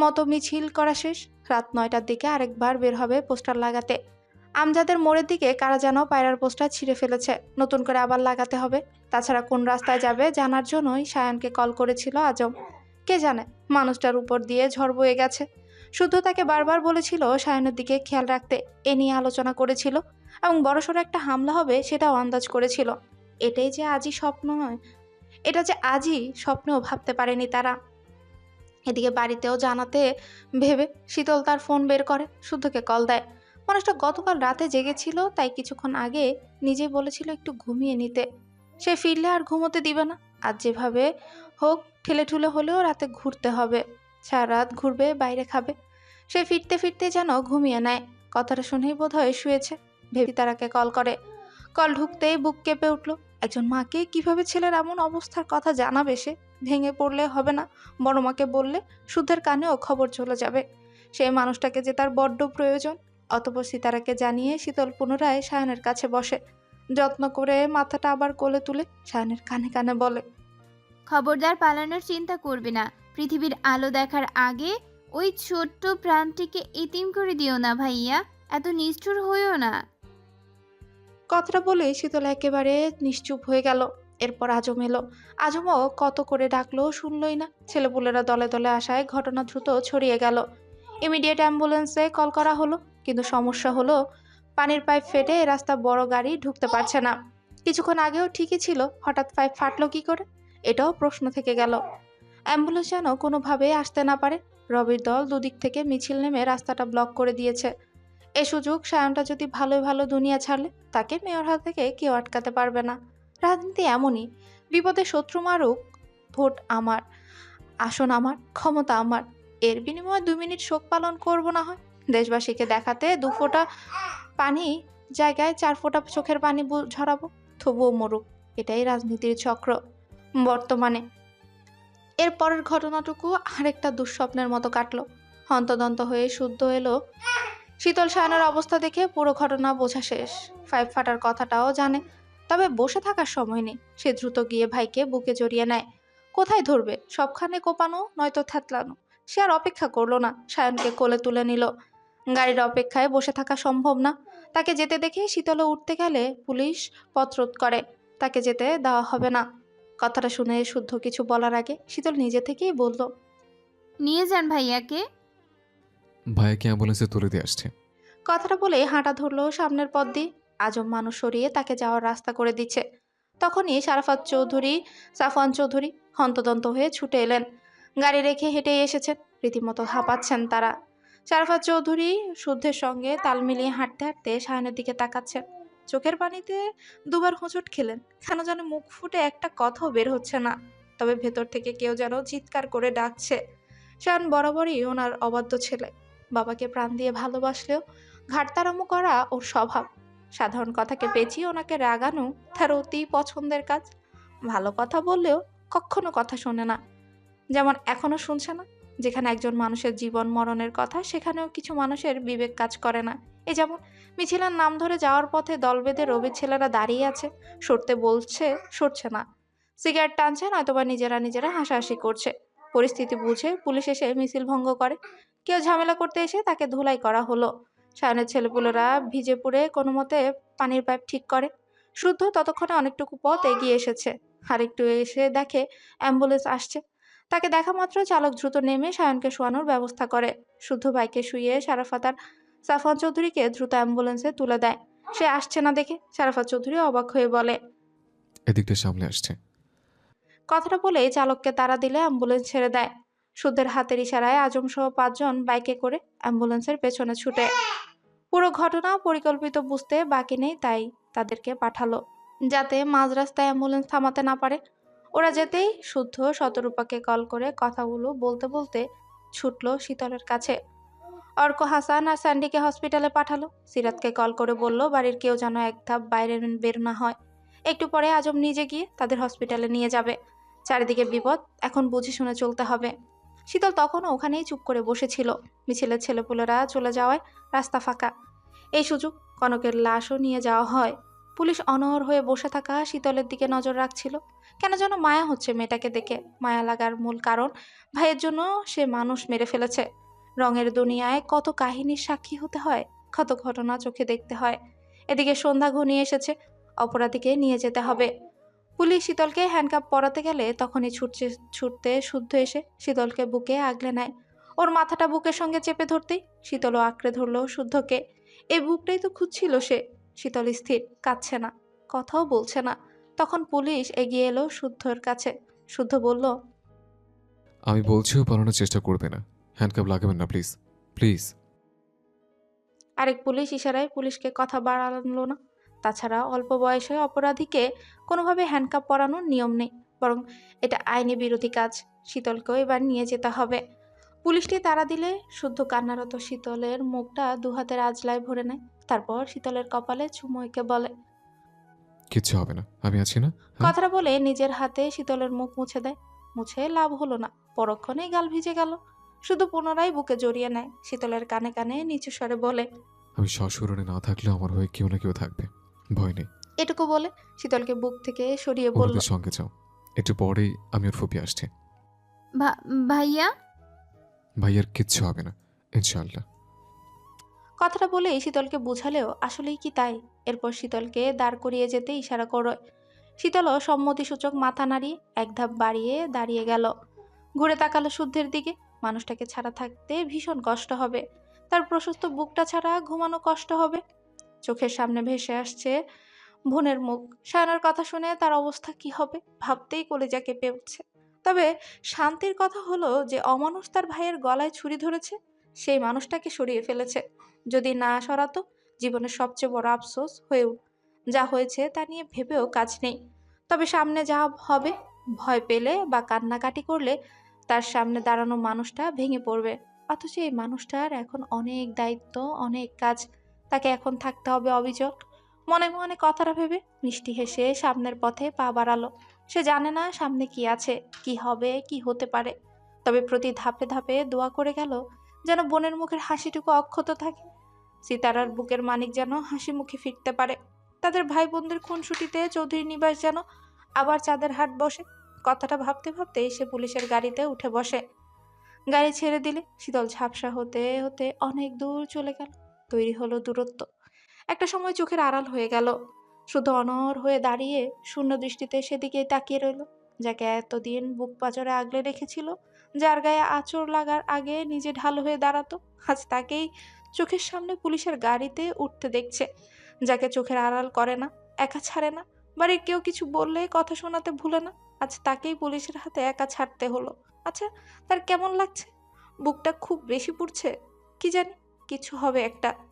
মতো মিছিল করা শেষ। রাত 9টার দিকে আরেকবার বের হবে পোস্টার লাগাতে। আমজাদের মোড়ের দিকে কারা যেন পায়রার পোস্টার ছিঁড়ে ফেলেছে, নতুন করে আবার লাগাতে হবে। তাছাড়া কোন রাস্তায় যাবে জানার জন্যই সায়নকে কল করেছিল আজম। কে জানে মানুষটার উপর দিয়ে ঝড় বয়ে গেছে। শুধু তাকে বারবার বলেছিল সায়নের দিকে খেয়াল রাখতে, এ নিয়ে আলোচনা করেছিল, এবং বড়সড় একটা হামলা হবে সেটাও আন্দাজ করেছিল। এটা যে আজই স্বপ্নেও ভাবতে পারেনি তারা। এদিকে বাড়িতেও জানাতে ভেবে শীতল তার ফোন বের করে, শুদ্ধকে কল দেয়। মানুষটা গতকাল রাতে জেগেছিল, তাই কিছুক্ষণ আগে নিজেই বলেছিল একটু ঘুমিয়ে নিতে। সে ফিরলে আর ঘুমোতে দিবে না। আজ যেভাবে হোক ঠেলে ঠুলে হলেও রাতে ঘুরতে হবে। সারা রাত ঘুরবে, বাইরে খাবে। সে ফিরতে ফিরতে যেন ঘুমিয়ে নেয়। কথাটা শুনেই বোধহয় শুয়েছে ভেবে তারাকে কল করে। কল ঢুকতেই বুক কেঁপে উঠল। একজন মাকে কিভাবে ছেলের এমন অবস্থার কথা জানাবে সে? ভেঙে পড়লে হবে না, বড় মাকে বললে সুধের কানেও খবর চলে যাবে। সেই মানুষটাকে যে তার বড্ড প্রয়োজন। অতঃপর সিতারাকে জানিয়ে শীতল পুনরায় সায়নের কাছে বসে। যত্ন করে মাথাটা আবার কোলে তুলে সায়নের কানে কানে বলে, খবরদার পালানোর চিন্তা করবে না। পৃথিবীর আলো দেখার আগে ওই ছোট্ট প্রাণটিকে এতিম করে দিও না ভাইয়া, এত নিষ্ঠুর হইও না। কথাটা বলে শীতল একেবারে নিশ্চুপ হয়ে গেল। এরপর আজম এলো। আজমও কত করে ডাকলো শুনলই না। ছেলেপুলেরা দলে দলে আসায় ঘটনা দ্রুত ছড়িয়ে গেল। ইমিডিয়েট অ্যাম্বুলেন্সে কল করা হলো, কিন্তু সমস্যা হলো পানির পাইপ ফেটে এ রাস্তা বড় গাড়ি ঢুকতে পারছে না। কিছুক্ষণ আগেও ঠিকই ছিল, হঠাৎ পাইপ ফাটলো কি করে? এটাও প্রশ্ন থেকে গেল। অ্যাম্বুলেন্স যেন কোনোভাবেই আসতে না পারে। রবির দল দুদিক থেকে মিছিল নেমে রাস্তাটা ব্লক করে দিয়েছে। এ সুযোগ সায়নটা যদি ভালো ভালো দুনিয়া ছাড়লে, তাকে মেয়র হাত থেকে কেউ আটকাতে পারবে না। রাজনীতি এমনই, বিপদে শত্রু মারুক, ভোট আমার, আসন আমার, ক্ষমতা আমার। এর বিনিময়ে 2 মিনিট শোক পালন করব না হয়। দেশবাসীকে দেখাতে 2 ফোঁটা পানি জায়গায় 4 ফোঁটা চোখের পানি ঝরাবো, তবুও মরুক। এটাই রাজনীতির চক্র বর্তমানে। এর পরের ঘটনাটুকু আরেকটা দুঃস্বপ্নের মতো কাটলো। হন্তদন্ত হয়ে শুদ্ধ এলো। শীতল সায়নের অবস্থা দেখে পুরো ঘটনা বোঝা শেষ। পাইপ ফাটার কথাটাও জানে, তবে বসে থাকার সময় নেই। সে দ্রুত গিয়ে ভাইকে বুকে জড়িয়ে নেয়। কোথায় ধরবে? সবখানে কোপানো নয়তো থ্যাতলানো। সে আর অপেক্ষা করলো না, সায়নকে কোলে তুলে নিল। গাড়ির অপেক্ষায় বসে থাকা সম্ভব না। তাকে যেতে দেখে শীতলে উঠতে গেলে পুলিশ পথরোধ করে, তাকে যেতে দেওয়া হবে না। কথাটা শুনে শুদ্ধ কিছু বলার আগে শীতল নিজে থেকেই বলল, নিয়ে যান ভাইয়াকে। ভাইয়াকে অ্যাম্বুলেন্সে তুলে দিয়ে আসছে। কথাটা বলে হাঁটা ধরলো সামনের পথ দিয়ে। আজম মানুষ সরিয়ে তাকে যাওয়ার রাস্তা করে দিচ্ছে। তখনই সাফওয়ান চৌধুরী হন্তদন্ত হয়ে ছুটে এলেন। গাড়ি রেখে হেঁটেই এসেছেন। রীতিমতো হাঁপাচ্ছেন তারা। সারাফাত চৌধুরী শুদ্ধের সঙ্গে তাল মিলিয়ে হাঁটতে হাঁটতে সায়নের দিকে তাকাচ্ছেন। চোখের পানিতে দুবার হোঁচট খেলেন। কেন যেন মুখ ফুটে একটা কথাও বের হচ্ছে না, তবে ভেতর থেকে কেউ যেন চিৎকার করে ডাকছে। সায়ন বরাবরই ওনার অবাধ্য ছেলে। বাবাকে প্রাণ দিয়ে ভালোবাসলেও ঘাটতারামো করা ওর স্বভাব। সাধারণ কথাকে পেঁচিয়ে ওনাকে রাগানো তার অতি পছন্দের কাজ। ভালো কথা বললেও কখনো কথা শোনে না, যেমন এখনো শুনছে না। যেখানে একজন মানুষের জীবন মরণের কথা, সেখানেও কিছু মানুষের বিবেক কাজ করে না। এই যেমন মিছিলের নাম ধরে যাওয়ার পথে দল বেঁধে রবির ছেলেরা দাঁড়িয়ে আছে, সরতে বলছে, সরছে না। সিগারেট টানছে, নয়তোবা নিজেরা হাসাহাসি করছে। পরিস্থিতি বুঝে পুলিশ এসে মিছিল ভঙ্গ করে। কেউ ঝামেলা করতে এসে তাকে ধুলাই করা হলো। সায়নের ছেলেপুলেরা ভিজে পুড়ে কোনো মতে পানির পাইপ ঠিক করে। শুদ্ধ ততক্ষণে অনেকটুকু পথ এগিয়ে এসেছে। আর একটু এসে দেখে অ্যাম্বুলেন্স আসছে। তাকে দেখা মাত্র চালক দ্রুত নেমে সায়নকে শোয়ানোর ব্যবস্থা করে। শুদ্ধ বাইকে শুয়ে সাফওয়ান চৌধুরীকে দ্রুত অ্যাম্বুলেন্সে তুলে দেয়। সে আসছে না দেখে সারাফাত চৌধুরী অবাক হয়ে বলে, এদিকটা সামনে আসছে। কথাটা বলে চালককে তাড়া দিলে অ্যাম্বুলেন্স ছেড়ে দেয়। শুদ্ধের হাতের ইশারায় আজম সহ 5 জন বাইকে করে অ্যাম্বুলেন্সের পেছনে ছুটে। পুরো ঘটনা পরিকল্পিত, বুঝতে বাকি নেই, তাই তাদেরকে পাঠালো যাতে মাঝ রাস্তায় অ্যাম্বুলেন্স থামাতে না পারে। ওরা যেতেই শুদ্ধ শতরূপাকে কল করে কথাগুলো বলতে বলতে ছুটলো শীতলের কাছে। অর্ক হাসান আর স্যান্ডিকে হসপিটালে পাঠালো। সিরাতকে কল করে বলল বাড়ির কেউ যেন এক ধাপ বাইরে বের না হয়। একটু পরে আজম নিজে গিয়ে তাদের হসপিটালে নিয়ে যাবে। চারিদিকে বিপদ, এখন বুঝে শুনে চলতে হবে। শীতল তখনও ওখানেই চুপ করে বসেছিল। মিছিলের ছেলেপুলেরা চলে যাওয়ায় রাস্তা ফাঁকা। এই সুযোগ কনকের লাশও নিয়ে যাওয়া হয়। পুলিশ অনড় হয়ে বসে থাকা শীতলের দিকে নজর রাখছিল। কেন যেন মায়া হচ্ছে মেয়েটাকে দেখে। মায়া লাগার মূল কারণ, ভাইয়ের জন্য সে মানুষ মেরে ফেলেছে। রঙের দুনিয়ায় কত কাহিনীর সাক্ষী হতে হয়, কত ঘটনা চোখে দেখতে হয়। এদিকে সন্ধ্যা ঘনিয়ে এসেছে, অপরাধীকে নিয়ে যেতে হবে। পুলিশ শীতলকে হ্যান্ডকাপ পরাতে গেলে তখনই ছুটতে শুদ্ধ এসে শীতলকে বুকে আগলে নেয়। ওর মাথাটা বুকের সঙ্গে চেপে ধরতেই শীতলও আঁকড়ে ধরলো শুদ্ধকে। এই বুকটাই তো খুঁজছিল সে। শীতল স্থির, কাঁদছে না, কথাও বলছে না। তখন পুলিশ এগিয়ে এলো শুদ্ধর কাছে। শুদ্ধ বলল, আমি বলছিও পালানোর চেষ্টা করবে না। হ্যান্ডকাপ লাগাবেন না প্লিজ, প্লিজ। আরেক পুলিশ ইশারায় পুলিশকে কথা বাড়ালো না। তাছাড়া অল্প বয়সে অপরাধীকে কোনোভাবে হ্যান্ডকাপ পরানোর নিয়ম নেই, বরং এটা আইনি বিরোধী কাজ। শীতলকেও এবার নিয়ে যেতে হবে। পুলিশটি তাড়া দিলে শুদ্ধ কান্নারত শীতলের মুখটা 2 হাতের আজলায় ভরে নেয়। তারপর শীতলের কপালে চুমু এঁকে বলে, কিচ্ছু হবে না, আমি আছি না? হ্যাঁ? কথাটা বলে নিজের হাতে শীতলের মুখ মুছে দেয়। মুছে লাভ হলো না, পরক্ষণেই গাল ভিজে গেল। শুধু পুনরায় বুকে জড়িয়ে নেয়। শীতলের কানে কানে নিচু স্বরে বলে, আমি সশরীরে না থাকলেও আমার হয়ে কেউ না কেউ থাকবে, ভয় নেই। এটুকু বলে শীতলকে বুক থেকে সরিয়ে বলল, ওদের সঙ্গে যাও। একটু পরেই আমি ওর ফুপি আসছি। ভাইয়া। ভাইয়ার কিচ্ছু হবে না, ইনশাআল্লাহ। কথাটা বলে শীতলকে বুঝালেও আসলেই কি তাই? এরপর শীতলকে দাঁড় করিয়ে যেতে ইশারা করে শীতলও সম্মতিসূচক মাথা নাড়িয়ে এক ধাপ বাড়িয়ে দাঁড়িয়ে গেল। ঘুরে তাকালো শুদ্ধের দিকে। মানুষটাকে ছাড়া থাকতে ভীষণ কষ্ট হবে, তার প্রশস্ত বুকটা ছাড়া ঘুমানো কষ্ট হবে। চোখের সামনে ভেসে আসছে বোনের মুখ। সায়নের কথা শুনে তার অবস্থা কি হবে ভাবতেই কলিজা কেঁপে উঠছে। তবে শান্তির কথা হলো যে অমানুষ তার ভাইয়ের গলায় ছুরি ধরেছে, সেই মানুষটাকে সরিয়ে ফেলেছে। যদি না সরাতো জীবনের সবচেয়ে বড় আফসোস যা হয়েছে তা নিয়ে ভেবেও কাজ নেই। তবে সামনে যা হবে, ভয় পেলে বা কান্নাকাটি করলে তার সামনে দাঁড়ানো মানুষটা ভেঙে পড়বে। অথচ এই মানুষটার এখন অনেক দায়িত্ব, অনেক কাজ। তাকে এখন থাকতে হবে অবিচল। মনে মনে কথাটা ভেবে মিষ্টি হেসে সামনের পথে পা বাড়ালো। সে জানে না সামনে কি আছে, কি হবে, কি হতে পারে। তবে প্রতি ধাপে ধাপে দোয়া করে গেল যেন বোনের মুখের হাসিটুকু অক্ষত থাকে। সিতারার বুকের মানিক যেন হাসি মুখে ফিরতে পারে। তাদের ভাই বোনদের খুনসুটিতে চৌধুরী নিবাস যেন আবার চাঁদের হাট বসে। কথাটা ভাবতে ভাবতে সে পুলিশের গাড়িতে উঠে বসে। গাড়ি ছেড়ে দিলে শীতল ঝাপসা হতে হতে অনেক দূর চলে গেল। তৈরি হলো দূরত্ব। একটা সময় চোখের আড়াল হয়ে গেল। শুধু অনড় হয়ে দাঁড়িয়ে শূন্য দৃষ্টিতে সেদিকেই তাকিয়ে রইল, যাকে এতদিন বুক পাঁজরে আগলে রেখেছিল, যার গায়ে আঁচড় লাগার আগে নিজে ঢাল হয়ে দাঁড়াতো, আজ তাকেই চোখের সামনে পুলিশের গাড়িতে উঠতে দেখছে। যাকে চোখের আড়াল করে না, একা ছাড়ে না, বাড়ির কেউ কিছু বললে কথা শোনাতে ভুলে না, আজ তাকেই পুলিশের হাতে একা ছাড়তে হলো। আচ্ছা, তার কেমন লাগছে? বুকটা খুব বেশি পুড়ছে? কি জানি, কিছু হবে একটা।